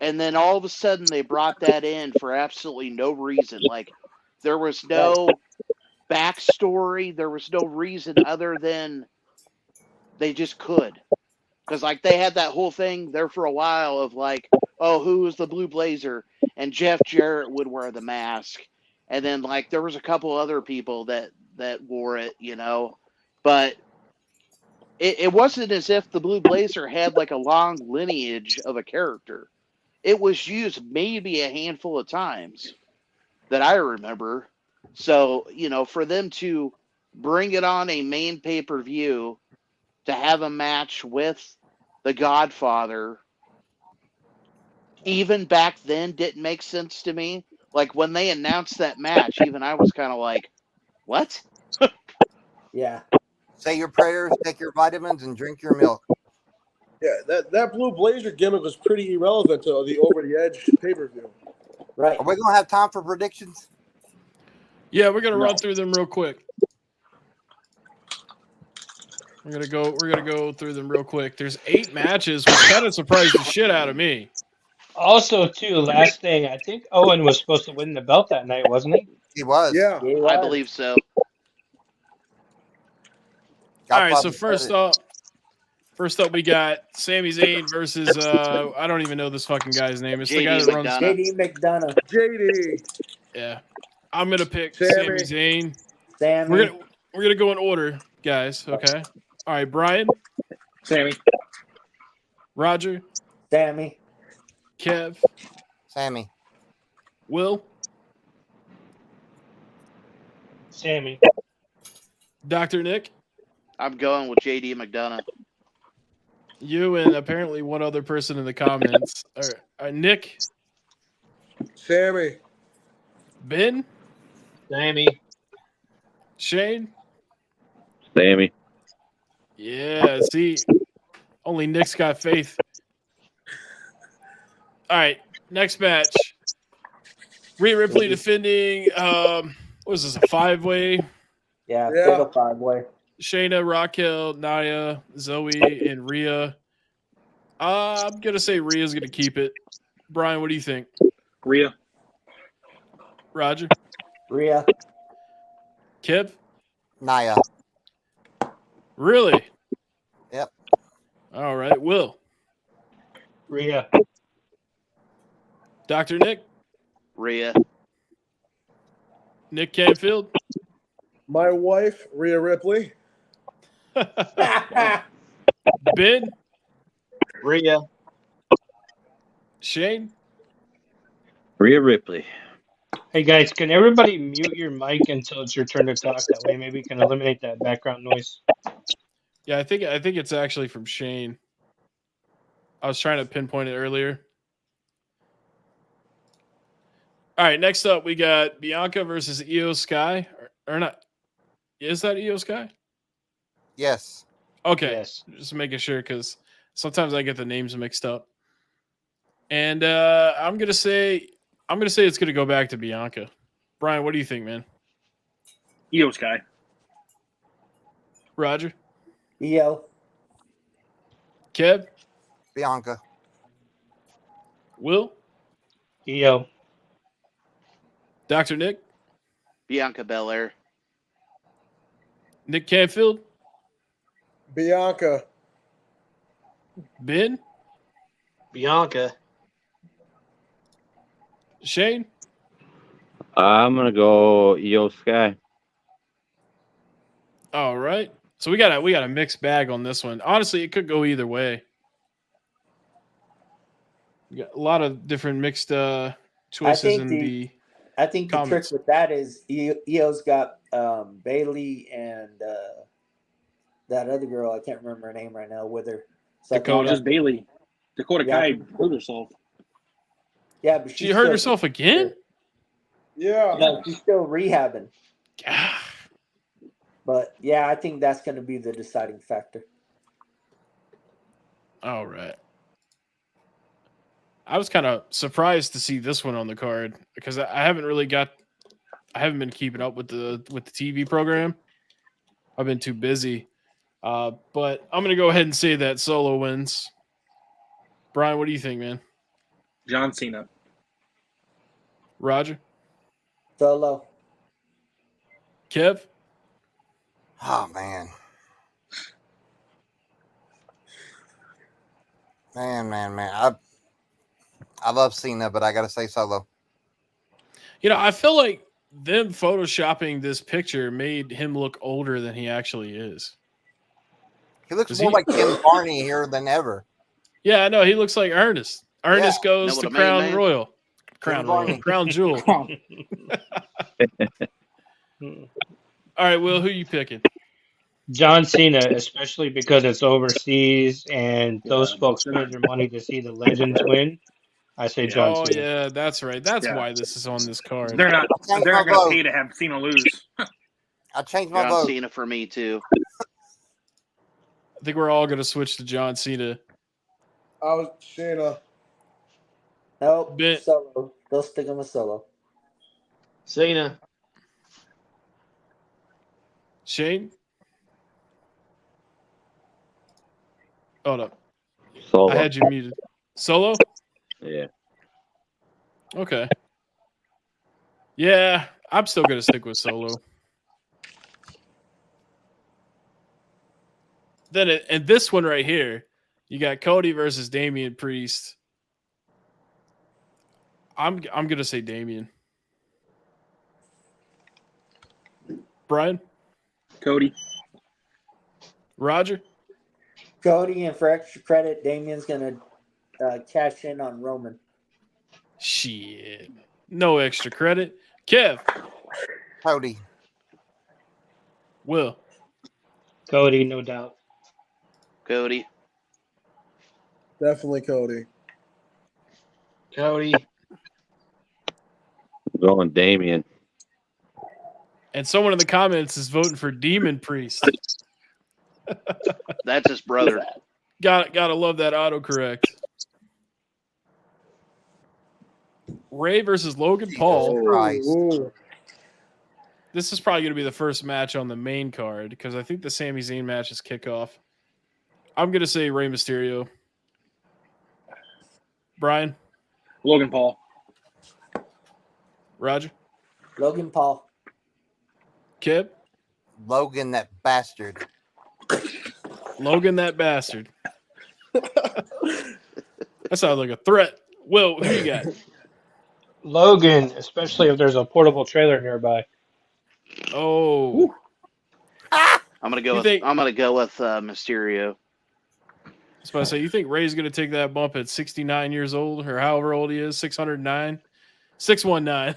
And then all of a sudden they brought that in for absolutely no reason. Like, there was no backstory. There was no reason other than they just could. Because, like, they had that whole thing there for a while of, like, oh, who is the Blue Blazer? And Jeff Jarrett would wear the mask. And then, like, there was a couple other people that wore it, But it wasn't as if the Blue Blazer had like a long lineage of a character. It was used maybe a handful of times that I remember. So, for them to bring it on a main pay-per-view to have a match with the Godfather, even back then didn't make sense to me. Like when they announced that match, even I was kind of like, what? Yeah. Say your prayers, take your vitamins, and drink your milk. Yeah, that Blue Blazer gimmick was pretty irrelevant to the Over the Edge pay-per-view. Right. Are we gonna have time for predictions? Yeah, we're gonna run through them real quick. We're gonna go through them real quick. There's 8 matches, which kind of surprised the shit out of me. Also, too, last thing, I think Owen was supposed to win the belt that night, wasn't he? He was. Yeah. He I was. believe so. All right, so Godfather first up, we got Sami Zayn versus I don't even know this fucking guy's name. It's the guy JD that runs. McDonough. JD McDonough. JD. Yeah, I'm gonna pick Sami. Sami Zayn. Sammy. We're gonna go in order, guys. Okay. All right, Brian, Sammy. Roger, Sammy. Kev, Sammy. Will, Sammy. Dr. Nick, I'm going with JD McDonough. you, and apparently one other person in the comments. Nick, Sammy. Ben, Sammy. Shane. Sammy. Yeah, see, only Nick's got faith. All right, next match. Rhea Ripley defending, what was this, a 5-way? Yeah, Yeah. fatal 5-way. Shayna, Raquel, Nia, Zoe, and Rhea. I'm going to say Rhea's going to keep it. Brian, what do you think? Rhea. Roger? Rhea. Kev? Naya. Really? Yep. All right, Will? Rhea. Dr. Nick? Rhea. Nick Canfield? My wife, Rhea Ripley. Ben? Rhea. Shane? Rhea Ripley. Hey, guys, can everybody mute your mic until it's your turn to talk? That way maybe we can eliminate that background noise. Yeah, I think it's actually from Shane. I was trying to pinpoint it earlier. All right, next up we got Bianca versus Io Sky, or not? Is that Io Sky? Yes. Okay, Yes. just making sure because sometimes I get the names mixed up. And I'm gonna say it's gonna go back to Bianca. Brian, what do you think, man? Io Sky. Roger, EO. Kev, Bianca. Will, EO. Dr. Nick, Bianca Belair. Nick Canfield, Bianca. Ben, Bianca. Shane. I'm gonna go Io Sky. All right. So we got a mixed bag on this one. Honestly, it could go either way. We got a lot of different mixed choices think in the- the I think the comments. trick with that is EO's got Bailey and that other girl. I can't remember her name right now with her. So I think Dakota. Just Bailey. Dakota Yeah. Kai hurt herself. Yeah, but She hurt herself again? Yeah. No, she's still rehabbing. Ah, But yeah, I think that's going to be the deciding factor. all right. I was kind of surprised to see this one on the card because I haven't been keeping up with the TV program. I've been too busy. But I'm gonna go ahead and say that Solo wins. Brian, what do you think, man? John Cena. Roger? Solo. Kev? Oh man. Man. I love Cena, but I gotta say Solo. You know, I feel like them photoshopping this picture made him look older than he actually is. He looks Does more he- like Tim Barney here than ever. Yeah, I know. He looks like Ernest. Ernest goes Know to what I mean, Crown man? Royal. Crown Royal. Barney. Crown Jewel. All right, Will, who you picking? John Cena, especially because it's overseas and those folks paid their money to see the legends win. I say John Oh, Cena. yeah, that's right. That's Yeah. why this is on this card. They're not. Thank They're my not going to vote. pay to have Cena lose. I changed my John vote. Cena for me too. I think we're all going to switch to John Cena. I was Shayna. Nope. Bit- Solo. They'll stick him with Solo. Cena. Shane? Hold up. Solo. I had you muted. Solo? Yeah. Okay. Yeah, I'm still going to stick with Solo. Then, and this one right here, you got Cody versus Damian Priest. I'm going to say Damian. Brian? Cody. Roger? Cody, and for extra credit, Damien's gonna cash in on Roman. Shit. No extra credit. Kev? Cody. Will? Cody, no doubt. Cody. Definitely Cody. Cody. I'm going Damien. And someone in the comments is voting for Demon Priest. That's his brother. Gotta love that autocorrect. Ray versus Logan Paul. Christ. Ooh. This is probably going to be the first match on the main card because I think the Sami Zayn match is kickoff. I'm going to say Rey Mysterio. Brian? Logan Paul. Roger? Logan Paul. Kib? Logan, that bastard. Logan, that bastard. That sounds like a threat. Will, who you got? Logan, especially if there's a portable trailer nearby. Oh. I'm gonna go. You With, think- I'm gonna go with Mysterio. I was about to say, you think Ray's going to take that bump at 69 years old or however old he is? 609? 619.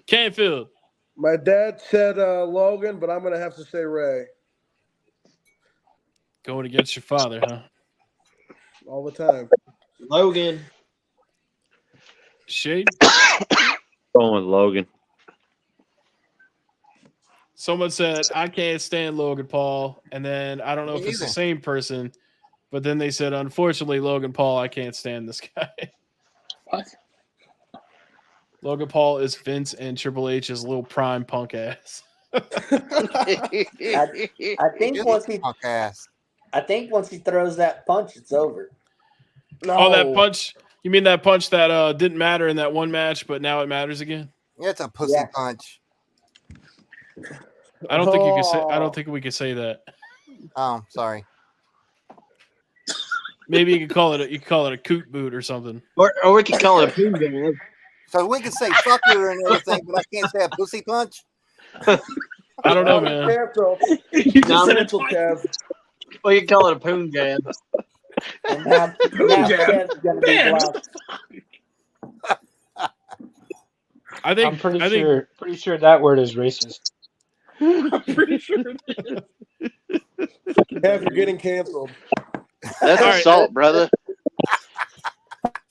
Canfield. My dad said Logan, but I'm gonna have to say Ray Going against your father, huh? all the time. Logan. Shade? Going with Logan. Someone said, I can't stand Logan Paul. And then I don't know Me if it's the neither. same person, but then they said, unfortunately, Logan Paul, I can't stand this guy. What? Logan Paul is Vince and Triple H's little prime punk ass. I think once he, Punk ass. I think once he throws that punch, it's over. Oh, that punch. You mean that punch that didn't matter in that one match, but now it matters again? Yeah, it's a pussy Yeah. punch. I don't think you can say. I Oh. don't think we can say that. Oh, sorry. Maybe you could call it. You could call it a coot boot or something. Or we could call it a poon game. So we can say fucker and everything, but I can't say a pussy punch. I don't know, man. Cancel. No, Cancel, Kev. we could call it a poon game. And now Kev's gonna be Man. blocked. I think. I'm pretty I think. sure that word is racist. I'm pretty sure. Kev, you're getting canceled. That's All right. assault, brother.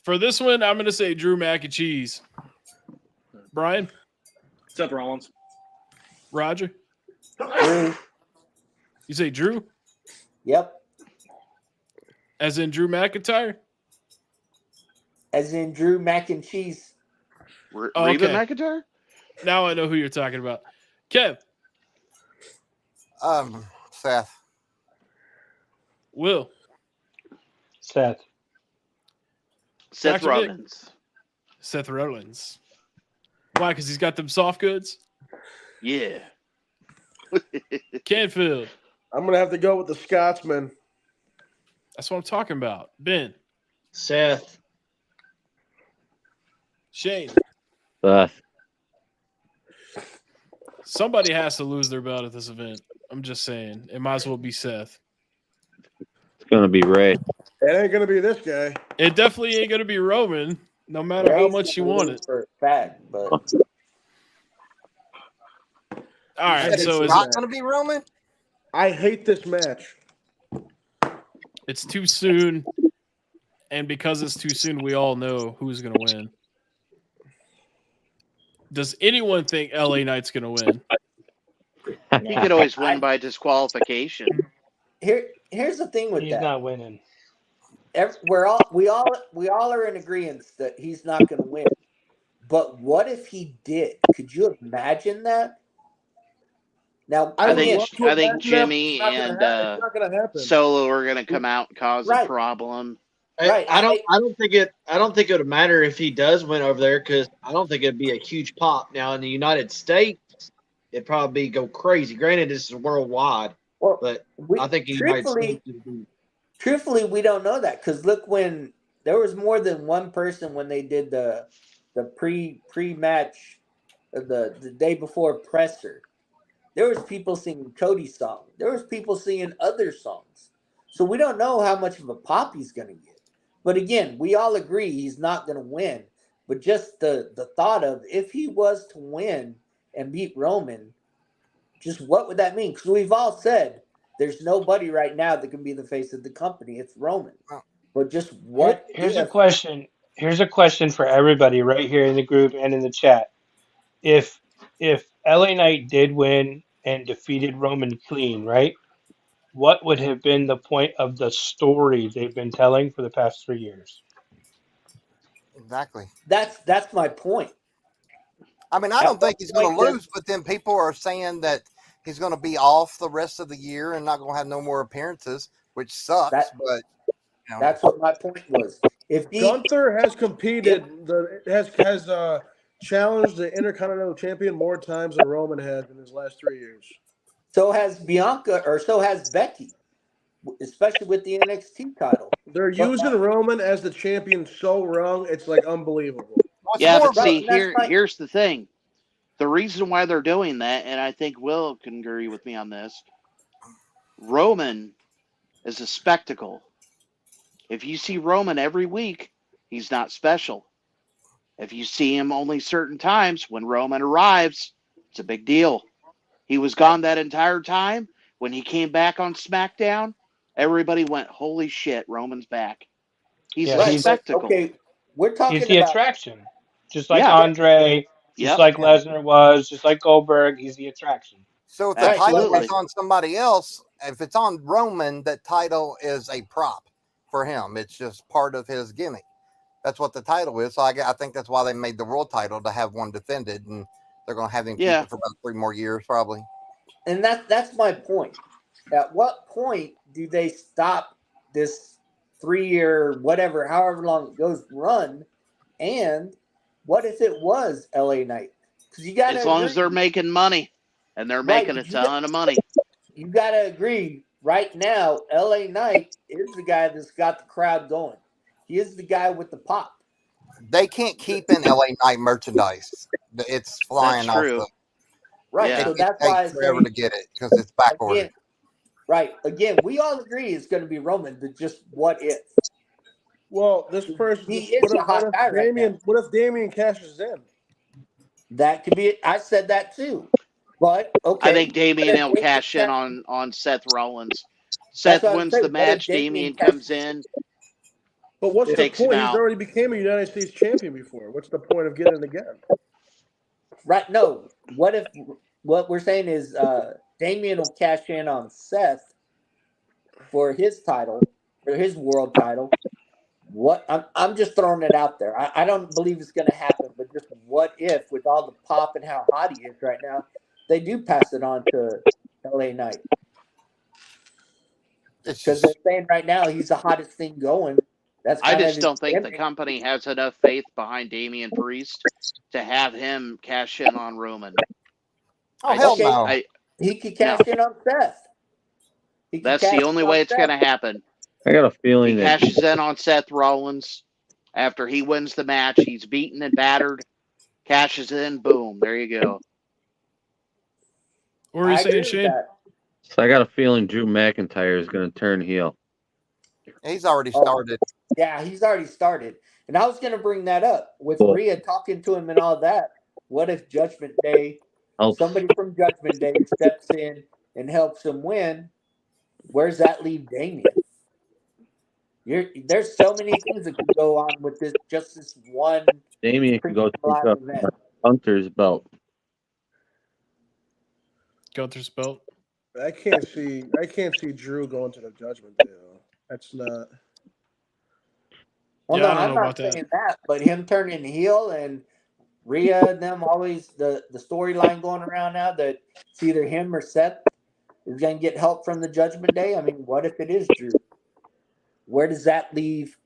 For this one, I'm going to say Drew Mac and Cheese. Brian, Seth Rollins. Roger, Drew. you say Drew, Yep. as in Drew McIntyre. As in Drew Mac and Cheese. Oh, Reba okay. McIntyre. Now I know who you're talking about. Kev, Seth. Will, Seth. Seth Dr. Nick. Rollins. Seth Rollins. Why? Because he's got them soft goods. Yeah. Canfield. I'm gonna have to go with the Scotsman. That's what I'm talking about. Ben, Seth. Shane. Seth. Somebody has to lose their belt at this event. I'm just saying. It might as well be Seth. It's gonna be Ray. It ain't gonna be this guy. It definitely ain't gonna be Roman, no matter how Ray's much you gonna want lose it. for a fact, but All right, It's so It's is not it, going to be Roman. I hate this match. it's too soon, and because it's too soon, we all know who's gonna win. Does anyone think LA Knight's gonna win? He could always win by disqualification. here's the thing with He's that. not winning. We all are in agreement that he's not going to win. But what if he did? Could you imagine that? Now, I would think love to imagine that, Jimmy but it's not and gonna happen. It's not gonna happen. Solo are going to come out and cause a Right. problem. Right. I don't think it would matter if he does win over there because I don't think it'd be a huge pop. Now in the United States, it'd probably go crazy. Granted, this is worldwide, Well, but we, I think the United truthfully, States would be. truthfully, we don't know that because look, when there was more than one person when they did the pre-match, the day before presser, there was people singing Cody's song. There was people singing other songs. So we don't know how much of a pop he's going to get. But again, we all agree he's not going to win. But just the thought of if he was to win and beat Roman, just what would that mean? Because we've all said there's nobody right now that can be the face of the company. It's Roman. But just what? Here's a if- question. Here's a question for everybody right here in the group and in the chat. If LA Knight did win and defeated Roman clean, right? What would have been the point of the story they've been telling for the past 3 years? Exactly. That's my point. I mean, I At don't think what he's going point to does- lose, but then people are saying that he's going to be off the rest of the year and not going to have no more appearances, which sucks. That- but you know, That's what my point was. If he Gunther has competed, has challenged the Intercontinental Champion more times than Roman has in his last 3 years. so has Bianca or so has Becky, especially with the NXT title. They're But using Roman as the champion so wrong, it's like unbelievable. it's Yeah, more but see, Right, that's my- here's the thing. The reason why they're doing that, and I think Will can agree with me on this, Roman is a spectacle. If you see Roman every week, he's not special. If you see him only certain times, when Roman arrives, it's a big deal. He was gone that entire time. When he came back on SmackDown, everybody went, holy shit, Roman's back. He's Yeah, a he's- spectacle. Okay, we're talking He's the about attraction. Just like Yeah. Andre, just Yep. like Lesnar was, just like Goldberg, he's the attraction. so if the title Absolutely. is on somebody else, if it's on Roman, that title is a prop for him. It's just part of his gimmick. That's what the title is. So I think that's why they made the world title to have one defended, and they're going to have him keep Yeah. it for about 3 more years, probably. and that's my point. At what point do they stop this 3-year, whatever, however long it goes, run? And what if it was LA Knight? Because you got to As long as they're making money, and they're Right, making a you got- ton of money. you got to agree. Right now, LA Knight is the guy that's got the crowd going. He is the guy with the pop. They can't keep in LA Knight merchandise. It's flying That's off true. the. Right. Yeah. So It that's why I takes forever say to get it because it's back ordered. again, right. Again, we all agree it's going to be Roman, but just what if? Well, this person. He is a hot guy right now. What if Damian cashes in? That could be it. I said that too. But okay. I think Damian will What if cash in Damian on Seth Rollins. Seth what I'm wins saying. the What if match. Damian Damian cashes comes in. But what's the Takes him point? He's out. already became a United States champion before. What's the point of getting it again? Right. No. What if what we're saying is Damian will cash in on Seth for his title, for his world title. What I'm just throwing it out there. I don't believe it's going to happen, but just what if, with all the pop and how hot he is right now, they do pass it on to LA Knight? It's Because just, they're saying right now he's the hottest thing going. That's I kind of just his don't think the gimmick. company has enough faith behind Damian Priest to have him cash in on Roman. oh hell Okay. no! He could cash in on Seth. He could That's cash the only in way on it's Seth. going to happen. I got a He feeling that cashes in on Seth Rollins after he wins the match. He's beaten and battered. Cashes in, boom, there you go. What were you I agree saying, with Shane? that. So I got a feeling Drew McIntyre is going to turn heel. He's already Oh. started. Yeah, he's already started. And I was going to bring that up with Cool. Rhea talking to him and all that. What if Judgment Day, Helps. somebody from Judgment Day steps in and helps him win? Where's that leave Damien? There's so many things that could go on with this one Damien can go premium take live up event. Hunter's belt. Gunther's belt. I can't see Drew going to the Judgment Day though. That's not. Well, Yeah, no, I don't I'm know not about that. saying that, but him turning heel and Rhea and them always the storyline going around now that it's either him or Seth is going to get help from the Judgment Day. I mean, what if it is Drew? Where does that leave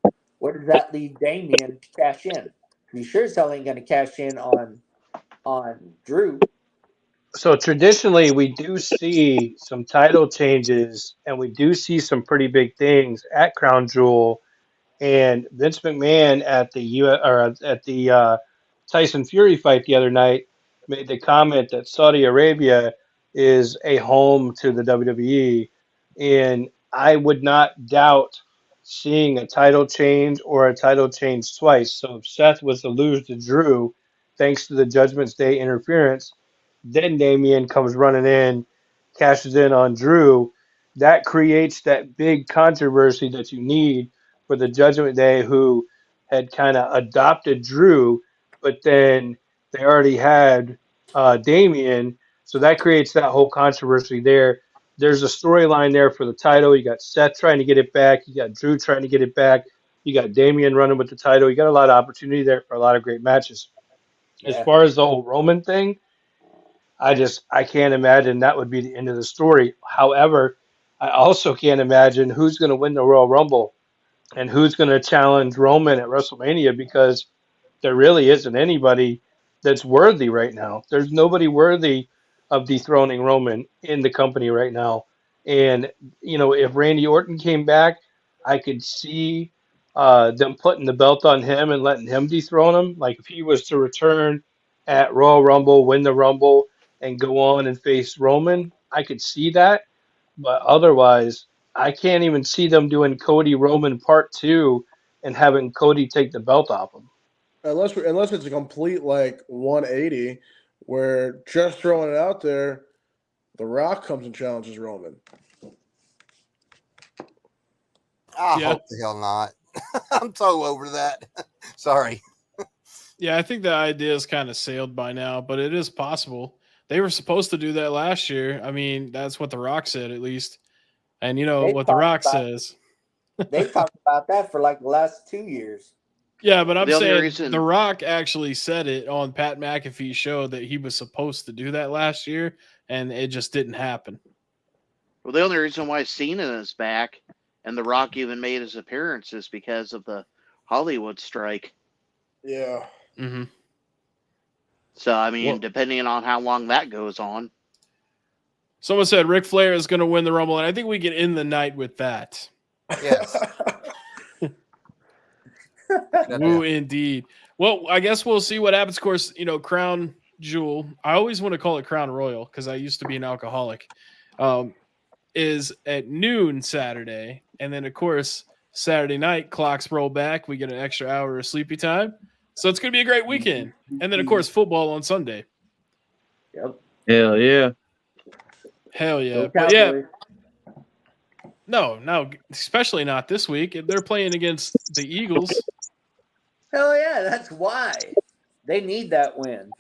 Damien to cash in? He sure as hell ain't going to cash in on Drew. So traditionally, we do see some title changes, and we do see some pretty big things at Crown Jewel. And Vince McMahon at the Tyson Fury fight the other night made the comment that Saudi Arabia is a home to the WWE, and I would not doubt seeing a title change or a title change twice. So if Seth was to lose to Drew, thanks to the Judgment Day interference, then Damien comes running in, cashes in on Drew. That creates that big controversy that you need for the Judgment Day, who had kind of adopted Drew, but then they already had Damien. So that creates that whole controversy there. There's a storyline there for the title. You got Seth trying to get it back. You got Drew trying to get it back. You got Damien running with the title. You got a lot of opportunity there for a lot of great matches. As Yeah. far as the whole Roman thing, I can't imagine that would be the end of the story. However, I also can't imagine who's going to win the Royal Rumble and who's going to challenge Roman at WrestleMania, because there really isn't anybody that's worthy right now. There's nobody worthy of dethroning Roman in the company right now. And, if Randy Orton came back, I could see them putting the belt on him and letting him dethrone him. Like if he was to return at Royal Rumble, win the Rumble, and go on and face Roman, I could see that. But otherwise, I can't even see them doing Cody Roman Part 2 and having Cody take the belt off him. Unless it's a complete 180, where just throwing it out there, The Rock comes and challenges Roman. I Yeah. hope the hell not. I'm so over that. Sorry. Yeah, I think the idea is kind of sailed by now, but it is possible. They were supposed to do that last year. I mean, that's what The Rock said, at least. And you know They what The talked Rock about- says. They talked about that for the last 2 years. Yeah, but I'm The only saying reason- The Rock actually said it on Pat McAfee's show that he was supposed to do that last year, and it just didn't happen. Well, the only reason why Cena is back and The Rock even made his appearance is because of the Hollywood strike. Yeah. Mm-hmm. So, I mean, Well- depending on how long that goes on. Someone said Ric Flair is going to win the Rumble, and I think we can end the night with that. Yes. Woo, indeed. Well, I guess we'll see what happens. Of course, Crown Jewel. I always want to call it Crown Royal because I used to be an alcoholic. Is at noon Saturday, and then of course Saturday night clocks roll back. We get an extra hour of sleepy time, so it's going to be a great weekend. And then of course football on Sunday. Yep. Hell yeah. Hell yeah! Go But yeah, Cowboys. no, especially not this week. They're playing against the Eagles. Hell yeah, that's why. They need that win.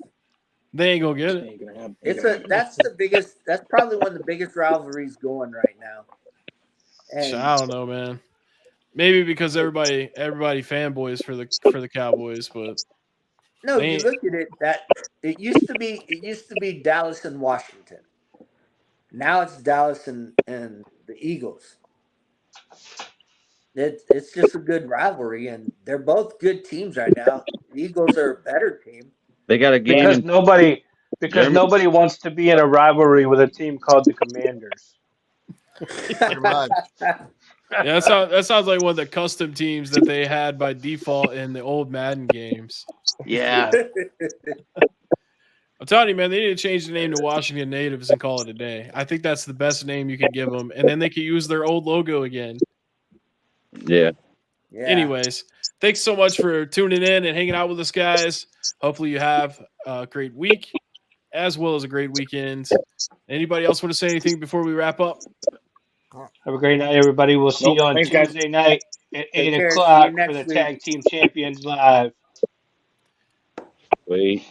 They ain't gonna get it. That's probably one of the biggest rivalries going right now. And I don't know, man. Maybe because everybody fanboys for the Cowboys, but no, they you ain't- look at it, that it used to be Dallas and Washington. Now it's Dallas and the Eagles. It's just a good rivalry, and they're both good teams right now. The Eagles are a better team. They got a game. Because nobody Germany. nobody wants to be in a rivalry with a team called the Commanders. Pretty much. yeah, that sounds like one of the custom teams that they had by default in the old Madden games. Yeah. I'm telling you, man, they need to change the name to Washington Natives and call it a day. I think that's the best name you could give them, and then they could use their old logo again. Yeah. Yeah. Anyways, thanks so much for tuning in and hanging out with us, guys. Hopefully you have a great week as well as a great weekend. Anybody else want to say anything before we wrap up? Have a great night, everybody. We'll see Nope. you on Thanks, guys. Tuesday night at Take 8 care. See you o'clock for next the week. Tag Team Champions Live. Wait.